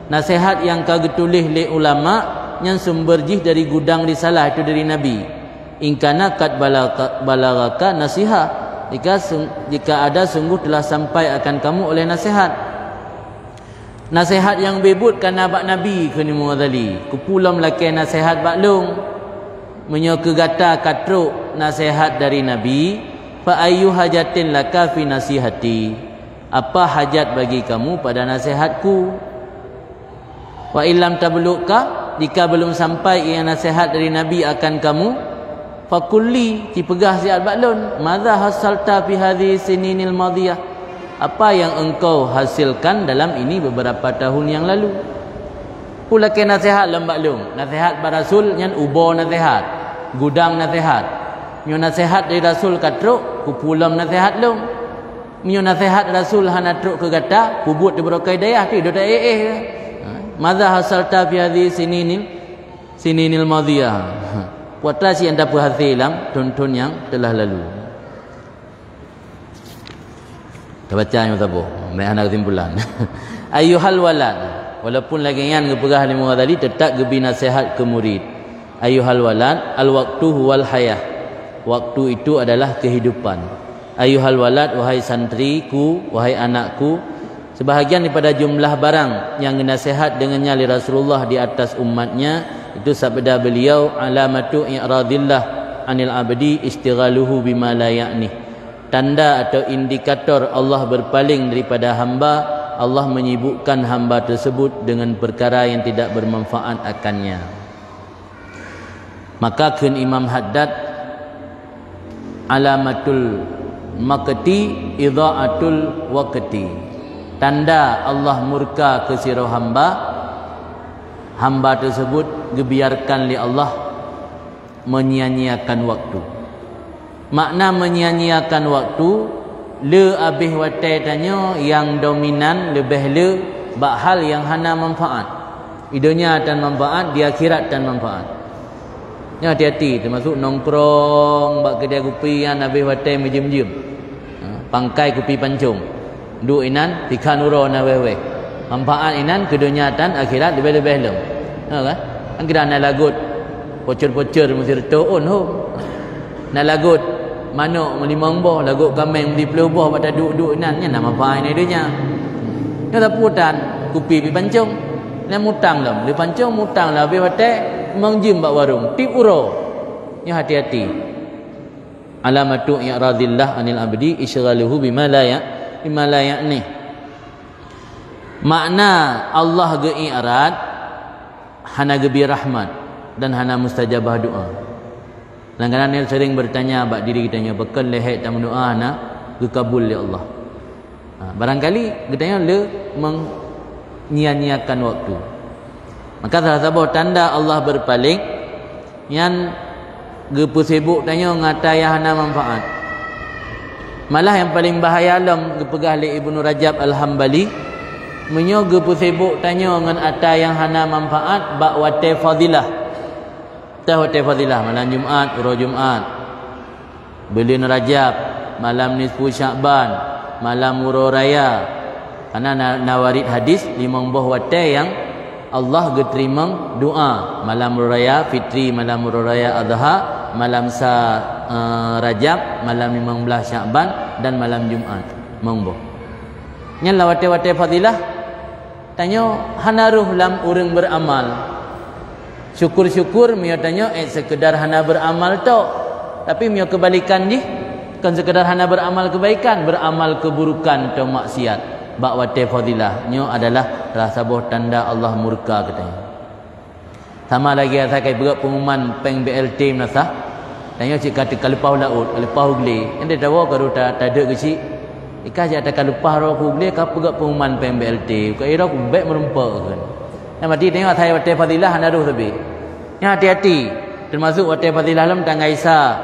Nasihat yang kagak tulis oleh ulama yang sumber jih dari gudang risalah itu dari Nabi. Ingkana kat balagaka nasihat, jika ada sungguh telah sampai akan kamu oleh nasihat. Nasihat yang bebut kan abak Nabi ke Imam Ghazali. Kupulam laki nasihat baklung. Menyoke gata katruk nasihat dari Nabi. Fa ayyu hajatin laka fi nasihati, apa hajat bagi kamu pada nasihatku? Wa illam tabluka, jika belum sampai yang nasihat dari Nabi akan kamu, fakulli, cipegah siat baklun, madza hasalta fi hadhihi sininil madiyah, apa yang engkau hasilkan dalam ini beberapa tahun yang lalu. Pulakan nasihat dalam baklung, nasihat para rasul yang ubo nasihat, gudang nasihat. Nyo nasihat dari rasul katruk, kupulam nasihat lung. Nyo nasihat rasul hana truk ke gata, kubut di berokai dayah tu dah madza hasalta fi hadhihi sininil madiyah. puasa yang dapat hasil dalam tonton yang telah lalu. Kita baca yang tabu, mai anak kesimpulan. Ayyuhal walad, walaupun lagi yang ngepegah lima tadi tetap gebi nasihat ke murid. Ayyuhal walad, al waktu huwal hayah. Waktu itu adalah kehidupan. Ayyuhal walad, wahai santriku, wahai anakku, sebahagian daripada jumlah barang yang nasihat dengannya oleh Rasulullah di atas umatnya itu sabda beliau, alamatu i'radillah anil abdi istighaluhu bima la ya'ni. Tanda atau indikator Allah berpaling daripada hamba, Allah menyibukkan hamba tersebut dengan perkara yang tidak bermanfaat akannya. Maka kun Imam Haddad, alamatul maqti idha'atul waqti. Tanda Allah murka ke sirah hamba, hamba tersebut gebiarkan li Allah menyia-nyiakan waktu. Makna menyia-nyiakan waktu, le abih watai tanya yang dominan lebih le bak hal yang hana manfaat. Idonya dan manfaat, di akhirat dan manfaat. Ya, hati-hati, termasuk nongkrong bak kedai kopi yang abih watai mejem-jem. Pangkai kopi pancung. Du inan tika nuro na wewe. Manfaat inan ke dunia dan akhirat lebih-lebih lem. Ha kan? Kan kita nak lagut pocor-pocor mesti retoon ho. Nak lagut manuk melimang boh, lagut kambing beli puluh boh pada duk-duk inan nya nak manfaat ini dunia. Ya taputan kopi pi pancung. Nak mutang lam, di pancung mutang lah be watek mengjim bak warung. Tip uro. Ya hati-hati. Alamatu i'radillah anil abdi isyghaluhu bima la ya'ni. Makna Allah ge i'rad hana gebi rahmat dan hana mustajabah doa. Kadang-kadang dia sering bertanya bak diri kita nya bekal lehet tam doa hana ge kabul ya Allah. Barangkali kita nya le menyia-nyiakan waktu. Maka salah satu tanda Allah berpaling yang gepu sibuk tanya ngatai hana manfaat. Malah yang paling bahaya alam gepegah oleh Ibnu Rajab Al-Hambali menyo gepu sibuk tanya ngan atai yang hana manfaat bak wate fadilah. Tah wate fadilah malam Jumaat, uro Jumaat. Bulan Rajab, malam nisfu Sya'ban, malam uro raya. Karena nawarid hadis limang buah wate yang Allah geterima doa malam raya fitri, malam raya adha, malam Rajab, malam 15 Sya'ban dan malam Jumaat. Monggo. Nya lawate-wate fadilah tanya hanaruh lam urang beramal. Syukur-syukur mio tanya sekedar hana beramal tok. Tapi mio kebalikan ni kan sekedar hana beramal kebaikan, beramal keburukan atau maksiat. Bak wate fadilah nyo adalah salah satu tanda Allah murka katanya. Sama lagi saya kai berat pengumuman peng BLT menasah. Tanya cik kata kalupah laut, kalupah ugli. Ende tahu kalau tak ada ke cik. Ika je ada kalupah ro ugli ka berat pengumuman peng BLT. Ka ira ku baik merempak kan. Yang mati tengok saya wate fadilah hanaruh lebih. Ya hati-hati. Termasuk wate fadilah lam tanggal Isa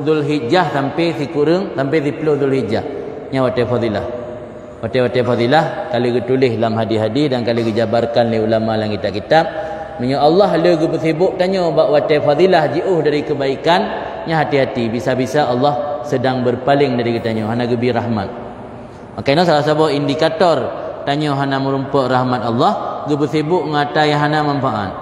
Zulhijjah sampai si kurang sampai 10 Zulhijjah. Nya wate fadilah. Wate-wate fadilah kalau ditulis dalam hadis-hadis dan kalau dijabarkan oleh ulama dalam kitab-kitab, menyo Allah le bersibuk tanya bab wate fadilah jauh dari kebaikan, nya hati-hati bisa-bisa Allah sedang berpaling dari kitanya hana gebi rahmat. Makanya salah satu indikator tanya hana merumpak rahmat Allah, ge bersibuk ngatai hana manfaat.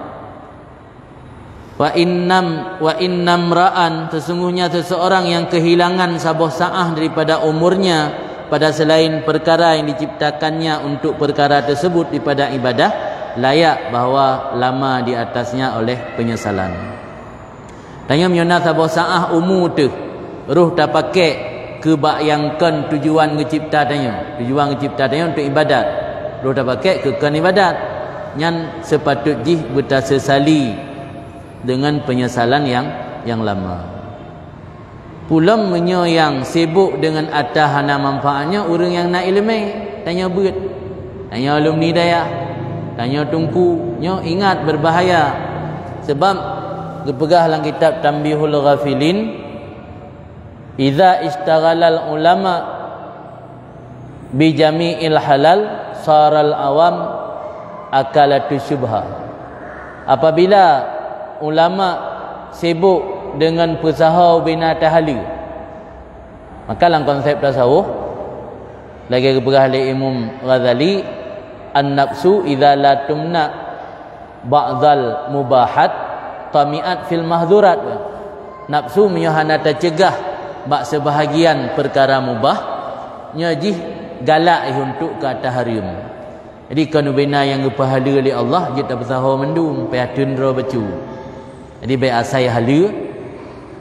Wa innam ra'an, sesungguhnya seseorang yang kehilangan sabah saah daripada umurnya pada selain perkara yang diciptakannya untuk perkara tersebut daripada ibadah, layak bahawa lama di atasnya oleh penyesalan. Tanya menyona sabah saah umur tu ruh tak pakai kebayangkan tujuan ngecipta tanya. Tujuan ngecipta tanya untuk ibadat. Ruh tak pakai kekan ibadat. Nyan sepatut jih bertasesali dengan penyesalan yang lama. Pulang menyo yang sibuk dengan atas hana manfaatnya orang yang nak ilmu tanya berat, tanya alumni daya, tanya tungku nyo ingat berbahaya. Sebab gepegah dalam kitab Tanbihul Ghafilin, idza istaghalal ulama bi jami'il halal saral awam akalatu syubha. Apabila ulama sibuk dengan pesaha bina tahala. Maka dalam konsep tasawuf lagi keperah oleh Imam Ghazali, an-nafsu idza la tumna ba'dal mubahat tamiat fil mahdhurat. Nafsu menyahana tercegah bak sebahagian perkara mubah nyajih galak untuk ke atas haram. Jadi kanu bina yang berpahala oleh Allah je tak bersaha mendung payah tundra becu. Jadi baik asai hala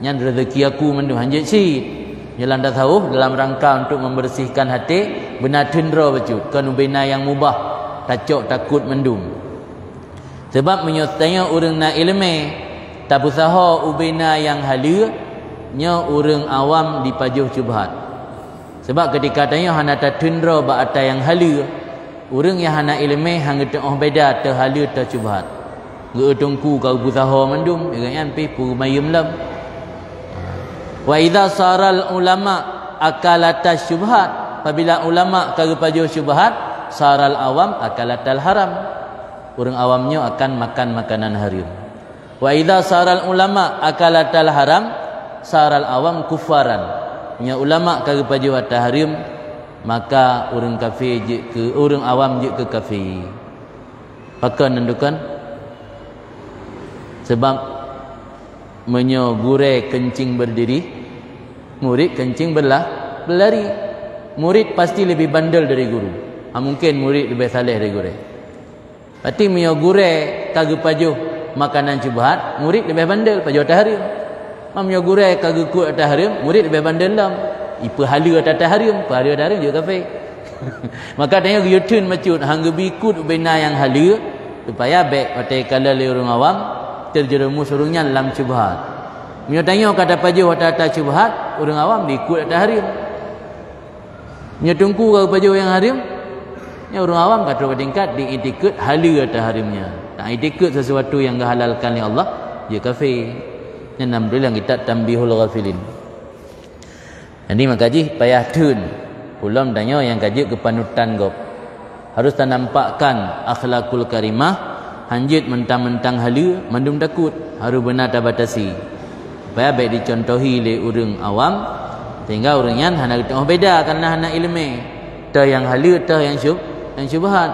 nyan rezeki aku mendung hanjit sit. Jalan tasawuf dalam rangka untuk membersihkan hati benar tundra becu kanu bina yang mubah tacok takut mendung. Sebab menyertanya orang nak ilmu tak usaha ubina yang hala nya orang awam dipajuh syubhat. Sebab ketika tanya hana tundra ba atas yang hala, orang yang hana ilmu hang tengah beda te hala te syubhat. Ge tungku kau usaha mendung dengan pi pu mayum lam. Wa idza saral ulama akalata syubhat, apabila ulama kagak pajuh syubhat, saral awam akalatal haram. Orang awamnya akan makan makanan haram. Wa idza saral ulama akalatal haram, saral awam kufaran. Nya ulama kagak pajuh atas haram, maka orang kafir je ke orang awam je ke kafir. Maka nendukan sebab menyogure kencing berdiri, murid kencing berlari. Murid pasti lebih bandel dari guru. Mungkin murid lebih saleh dari guru. Berarti menyogure kagak pajuh makanan syubhat, murid lebih bandel pajuh atas haram. Menyogure kagak kuat atas haram, murid lebih bandel lam. Ipa hala atas haram, pahala atas haram juga kafir. Maka tanya yutun macut hang bikut bina yang hala supaya baik patai kala le orang awam terjerumus orangnya dalam syubhat. Mio tanya kata pajuh atas syubhat, orang awam diikut atas haram. Mio tungku kau pajuh yang haram, nya orang awam kata bertingkat diikut hala atas haramnya. Tak ikut sesuatu yang dihalalkan oleh Allah, dia kafir. Yang alhamdulillah kita tambihul ghafilin. Jadi makaji payah tun. Ulam tanya yang kaji kepanutan gop. Harus tak nampakkan akhlakul karimah, hanjit mentang-mentang hala, mandum takut, harus benar tabatasi. Supaya baik dicontohi oleh orang awam, sehingga orang yang hana tengah beda kerana hana ilmu. Ta yang hala, ta yang syubhat.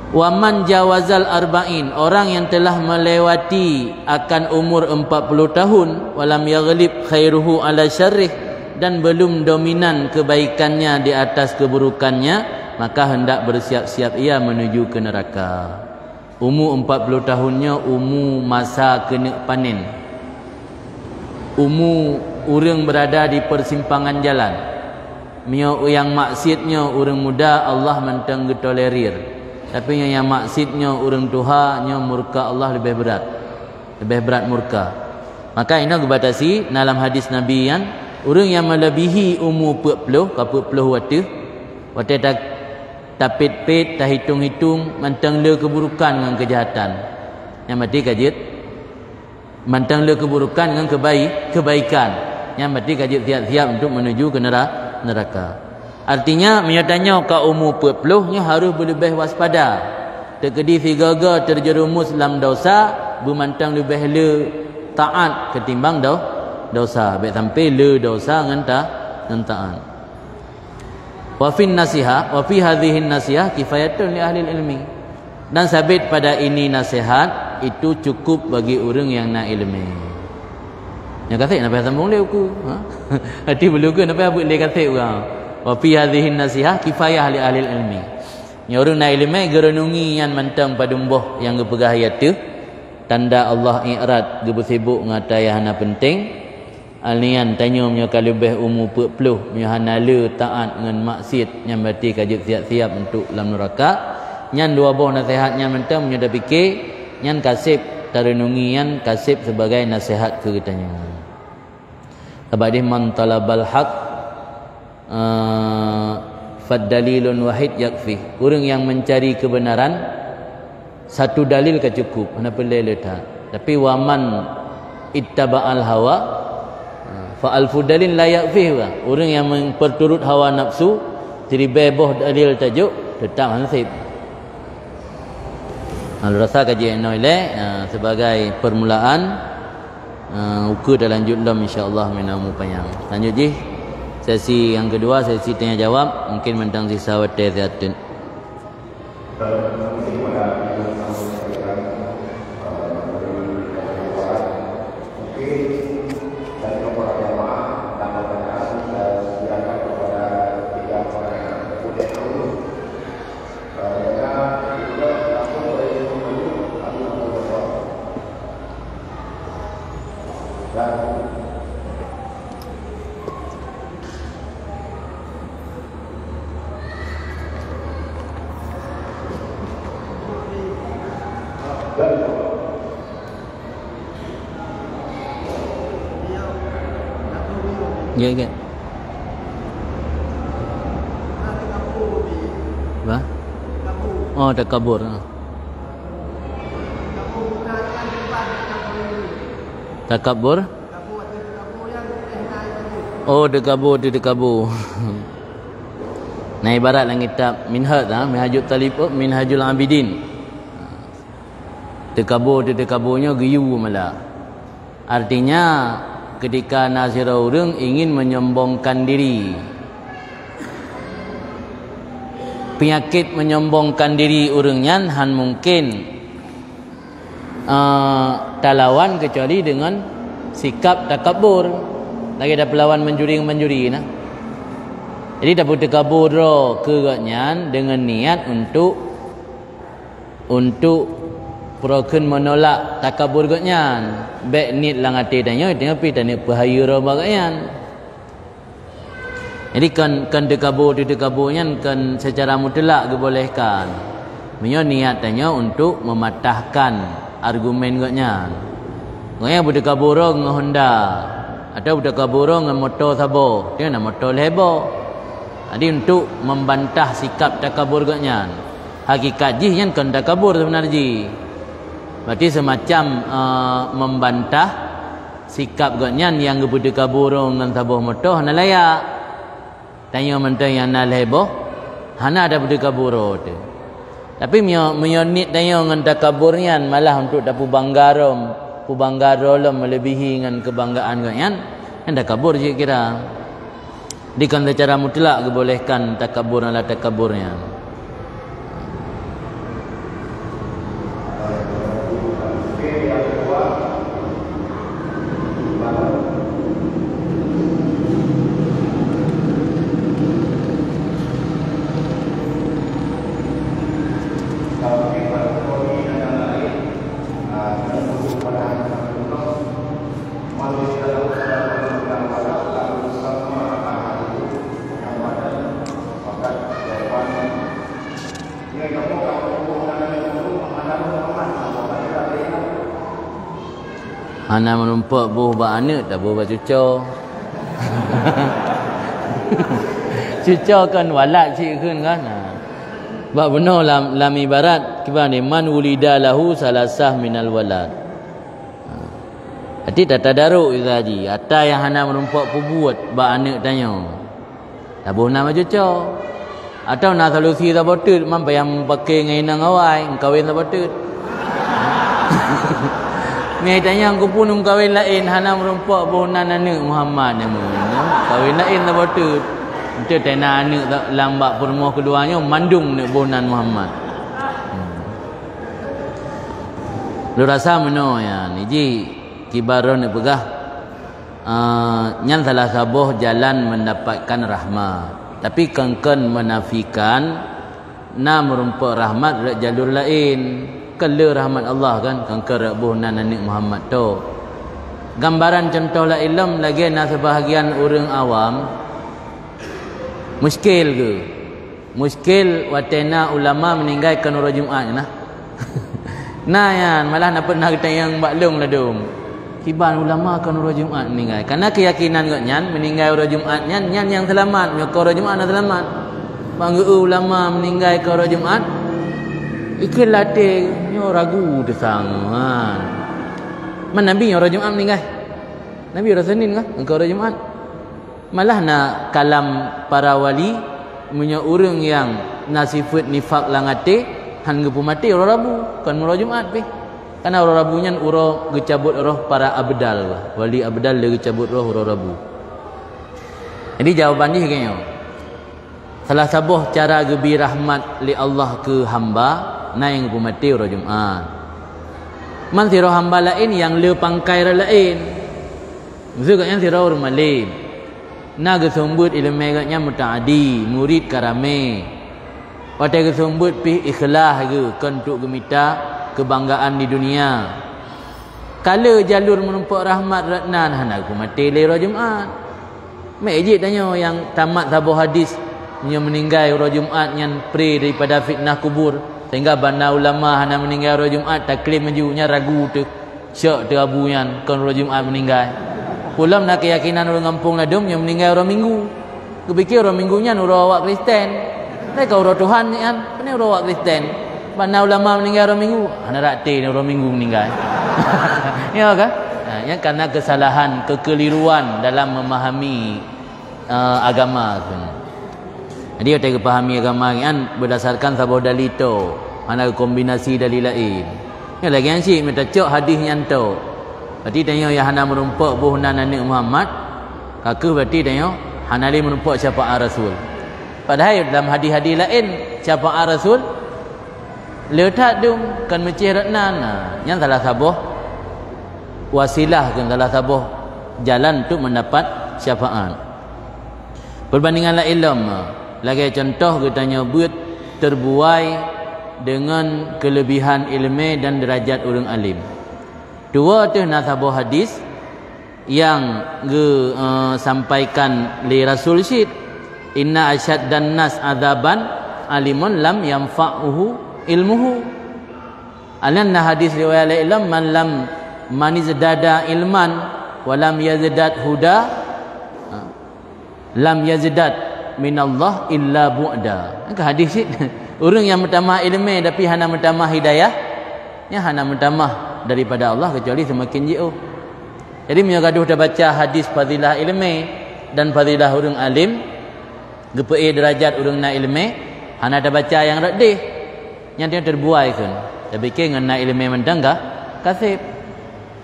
Waman jawazal arba'in, orang yang telah melewati akan umur 40 tahun, walam yaghlib khairuhu ala syarrih, dan belum dominan kebaikannya di atas keburukannya, maka hendak bersiap-siap ia menuju ke neraka. Umur 40 tahunnya umur masa kena panen. Umur orang berada di persimpangan jalan. Yang maksiatnya orang muda Allah mentang tolerir. Tapi yang maksudnya orang Tuhan nya murka Allah lebih berat murka. Maka ini dibatasi dalam hadis Nabi yang orang yang melebihi umur 40 waktu tak tapit-pit tak hitung-hitung mantang le keburukan dengan kejahatan. Yang mati kajit mantang le keburukan dengan kebaikan. Yang mati kajit siap-siap untuk menuju ke neraka. Artinya menyatanya ke umur 40 nya harus berlebih waspada. Terkedi figaga terjerumus dalam dosa, bermantang lebih le taat ketimbang dosa. Baik sampai le dosa dengan taat. Wa fin nasiha, wa fi hadhihi nasiha kifayatun li ahli ilmi. Dan sabit pada ini nasihat itu cukup bagi orang yang nak ilmu. Yang kata nak sambung le aku. Hati belum ke nak buat le kata orang. Wa fi hadhihi nasihah kifayah li ahli ilmi. Yang orang nak ilmu gerenungi yang mantang pada mbah yang gepegah ayat tu tanda Allah i'rad gebesibuk ngatai hana penting. Alian tanya nya kalau lebih umur 40 nya hana le taat dengan maksiat yang berarti kajut siap-siap untuk dalam neraka. Nyan dua buah nasihat yang mantang nya dah fikir nyan kasib tarenungi yang kasib sebagai nasihat ke kitanya. Abadih man talabal haq fadalilun wahid yakfi. Orang yang mencari kebenaran satu dalil ke cukup, mana perlu letak. Tapi waman ittaba'al hawa fa alfu dalil la yakfi. Orang yang memperturut hawa nafsu jadi beboh dalil tajuk tetap hansib. Rasa kajian noile sebagai permulaan ukur dalam julum insya-Allah menamu panjang. Lanjut je. Sesi yang kedua, sesi tanya jawab, mungkin mentang sisa waktu zatun. Ya kan? Apa? Oh, takabur. Takabur? Oh, dekabur. Nah, ibarat dalam kitab Minhajul Talib, Minhajul Abidin. Dekaburnya giyu malah. Artinya ketika nazira orang ingin menyombongkan diri, penyakit menyombongkan diri orangnya han mungkin talawan kecuali dengan sikap takabur. Lagi ada pelawan menjuri nah. Jadi dapat takabur kegatnya dengan niat untuk Purakan menolak takabur gotnya. Baik nit lang hati tanya tapi tanya bahaya ro bagaian. Jadi kan dekaburnya kan secara mutlak dibolehkan. Menyo niat tanya untuk mematahkan argumen gotnya. Ngonya berdekabur dengan Honda atau berdekabur dengan motor sabo. Dia nak motor lebo. Jadi untuk membantah sikap takabur gotnya. Hakikat jihnya kan takabur sebenarnya. Berarti semacam membantah sikap gotnya yang berdekabur dengan sabuh motor hana layak. Tanya mentang yang nak lebo hana ada berdekabur tu. Tapi menyonit tanya dengan takaburnya malah untuk dapat pubanggarom melebihi dengan kebanggaan gotnya. Hendak kabur je kira. Dikan secara mutlak dibolehkan takabur ala takaburnya. Hana menumpak buah ba'anak tak buah cucur. Cucur kan walad cik kan. Bak benar lam ibarat kibar ni man wulida lahu salasah minal walad. Jadi tak tadaruk tadi. Ata yang hana menumpak buat ba'anak tanya. Tak buah nama cucur. Atau nak solusi tak patut mampu yang pakai ngainang awai kawin tak patut. Ni tanya aku pun kawin lain hana merumpak bonan anak Muhammad nama. Kawin lain tak patut. Itu tena anak lambat permoh keduanya mandung nak bonan Muhammad. Lu rasa meno ya niji kibaron nak pegah. Nyan salah sabuh jalan mendapatkan rahmat. Tapi kengken menafikan na merumpak rahmat jalur lain. Kala rahmat Allah kan kangker buhnan anak Muhammad tu. Gambaran contoh la ilm lagi na sebahagian orang awam muskil ke? Muskil watena ulama meninggalkan hari Jumaat nah. Nah yan malah nak pernah kita yang maklum lah dong. Kiban ulama kan hari Jumaat meninggal. Karena keyakinan gotnya meninggal hari Jumaat nyan yang selamat, nyokor hari Jumaat selamat. Bangga ulama meninggal ke hari Jumaat ikut latih nyo ragu desangan. Man Nabi orang Jumaat meninggal. Nabi orang Senin kah? Engkau orang Jumaat. Malah nak kalam para wali punya orang yang nasifat nifak langate han gepu mati ura Rabu kan ura Jumaat pi. Karena ura Rabu nyan ura gecabut roh para abdal. Wali abdal dia gecabut roh ura Rabu. Jadi jawapan ni kayaknya. Salah sabuh cara gebi rahmat li Allah ke hamba na yang gepu mati ura Jumaat. Man sira hamba lain yang le pangkai lain. Maksudnya sira orang malim. Na gesumbut ilmu gatnya mutaadi, murid karame. Watai gesumbut pi ikhlas ke untuk gemita kebanggaan di dunia. Kala jalur menumpak rahmat ratnan hana aku mati le Jumaat. Mek tanya yang tamat sabuh hadis yang meninggal Jumaat yang pre daripada fitnah kubur. Sehingga banda ulama hana meninggal Jumaat taklif mejunya ragu tu. Syak tu abu yang kon Jumaat meninggal. Pulam nak keyakinan orang kampung ladum yang meninggal orang Minggu. Kepikir orang Minggunya orang awak Kristen. Mereka orang Tuhan ni kan. Ini orang awak Kristen. Mana ulama meninggal orang Minggu? Hana rakti orang Minggu meninggal. Ya kan? Ya karena kesalahan, kekeliruan dalam memahami agama. Jadi kita pahami agama kan berdasarkan sabuh dalil tu. Mana kombinasi dalil lain. Ya lagi yang sih minta cok hadis yang tu. Berarti tanya yang hana merumpak buhna Nabi Muhammad. Kaku berarti tanya hana li merumpak syafaat Rasul. Padahal dalam hadis-hadis lain syafaat Rasul letak dum kan mecih ratnan. Yang salah sabuh wasilah kan salah sabuh jalan untuk mendapat syafaat. Perbandingan la ilm. Lagi contoh katanya buat terbuai dengan kelebihan ilmu dan derajat orang alim. Dua tu nasabuh hadis yang sampaikan li Rasul syid inna asyaddan nas azaban alimun lam yanfa'uhu ilmuhu. Alanna hadis riwayat ilm man izdada ilman wa lam yazdad huda lam yazdad minallah illa bu'da. Itu hadis syid. Orang yang bertambah ilmu tapi hana bertambah hidayah, ya hana bertambah daripada Allah kecuali semakin jauh. Jadi menyagaduh dah baca hadis fadilah ilmu dan fadilah orang alim, gepei derajat orang na ilmu, hana dah baca yang radih, yang dia terbuai kan. Tapi ke ngena ilmu mendangga kasih.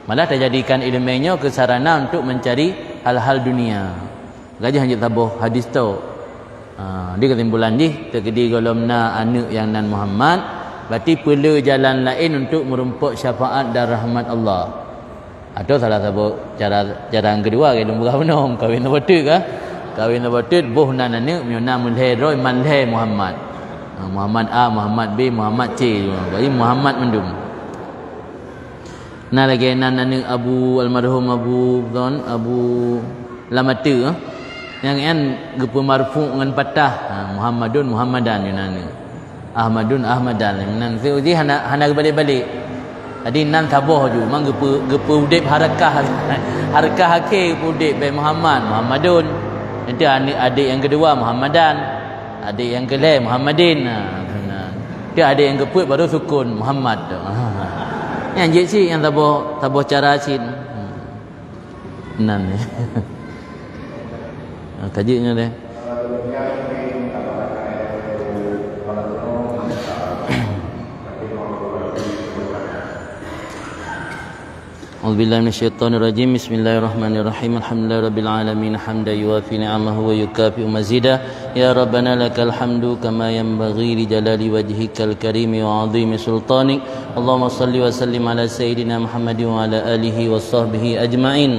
Malah terjadikan ilmunya ke sarana untuk mencari hal-hal dunia. Gajah hanya tabuh hadis tu. Dia kesimpulan ni terkedi golomna anak yang nan Muhammad. Berarti perlu jalan lain untuk merumpak syafaat dan rahmat Allah. Atau salah satu cara yang kedua kita buka benom kahwin lebatut ke? Kahwin lebatut boh nan anak miuna mulai roy manleh Muhammad. Muhammad A, Muhammad B, Muhammad C. Jadi Muhammad mendum. Nah lagi nan anak Abu almarhum Abu Lamatu yang kan gepu marfu dengan patah Muhammadun Muhammadan yunani. Ahmadun Ahmadan nan jadi hana balik-balik. Jadi nan tabuh ju mang gepu udip harakah akhir udip be Muhammadun. Nanti adik yang kedua Muhammadan, adik yang kelima Muhammadin. Dia adik yang keput baru sukun Muhammad. Yang je sih yang tabuh cara sin. Nan ni. Tajiknya deh. أعوذ بالله من الشيطان الرجيم بسم الله الرحمن الرحيم الحمد لله رب العالمين حمدا يوافي نعمه ويكافئ مزيدا يا ربنا لك الحمد كما ينبغي لجلال وجهك الكريم وعظيم سلطانك اللهم صل وسلم على سيدنا محمد وعلى آله وصحبه أجمعين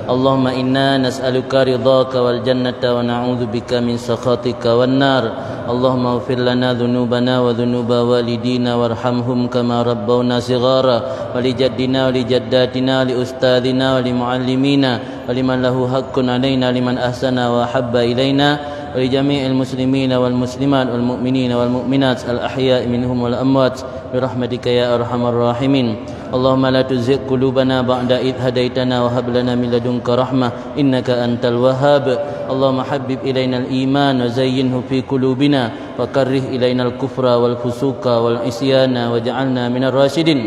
اللهم إنا نسألك رضاك والجنة ونعوذ بك من سخطك والنار اللهم اغفر لنا ذنوبنا وذنوب والدينا وارحمهم كما ربونا صغارا ولجدنا ولجداتنا ولأستاذنا ولمعلمينا ولمن له حق علينا لمن أحسن وأحب إلينا ولجميع المسلمين والمسلمات والمؤمنين والمؤمنات الأحياء منهم والأموات برحمتك يا أرحم الراحمين اللهم لا تزغ قلوبنا بعد إذ هديتنا وهب لنا من لدنك رحمة إنك أنت الوهاب اللهم حبب إلينا الإيمان وزينه في قلوبنا وكره إلينا الكفر والفسوق والعصيان واجعلنا من الراشدين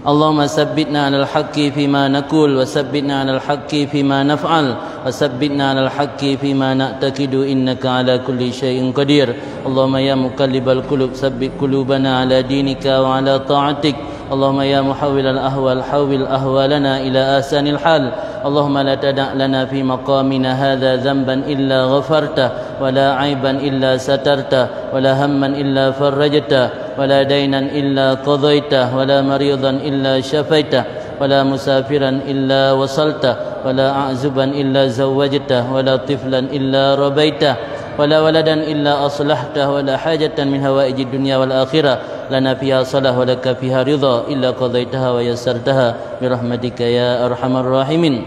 اللهم ثبتنا على الحق فيما نقول وثبتنا على الحق فيما نفعل وثبتنا على الحق فيما نعتقد إنك على كل شيء قدير. اللهم يا مقلب القلوب ثبت قلوبنا على دينك وعلى طاعتك. اللهم يا محول الأهوال حول أهوالنا إلى آسان الحال. اللهم لا تدع لنا في مقامنا هذا ذنبا إلا غفرته، ولا عيبا إلا سترته، ولا هما إلا فرجته، ولا دينا إلا قضيته، ولا مريضا إلا شفيته، ولا مسافرا إلا وصلته، ولا أعزبا إلا زوجته، ولا طفلا إلا ربيته، ولا ولدا إلا أصلحته، ولا حاجة من هوائج الدنيا والآخرة لنا فيها صلاح ولك فيها رضا إلا قضيتها ويسرتها برحمتك يا أرحم الراحمين.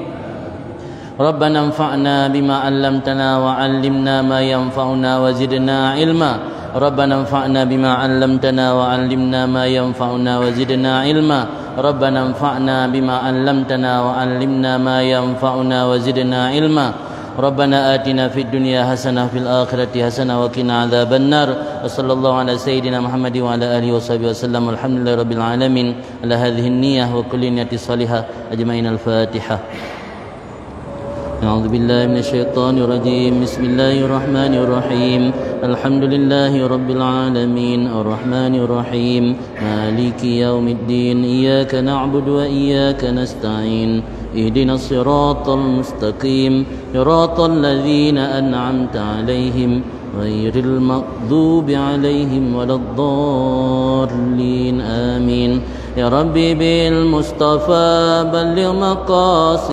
ربنا انفعنا بما علمتنا وعلمنا ما ينفعنا وزدنا علما. ربنا انفعنا بما علمتنا وعلمنا ما ينفعنا وزدنا علما. ربنا انفعنا بما علمتنا وعلمنا ما ينفعنا وزدنا علما. ربنا آتنا في الدنيا حسنة وفي الآخرة حسنة وقنا عذاب النار. وصلى الله على سيدنا محمد وعلى آله وصحبه وسلم. والحمد لله رب العالمين على هذه النية وكل نية صالحة أجمعين. الفاتحة. أعوذ بالله من الشيطان الرجيم. بسم الله الرحمن الرحيم. الحمد لله رب العالمين الرحمن الرحيم مالك يوم الدين. إياك نعبد وإياك نستعين. اهدنا الصراط المستقيم صراط الذين أنعمت عليهم غير المغضوب عليهم ولا الضالين آمين. يا ربي بالمصطفى بلغ مقاصد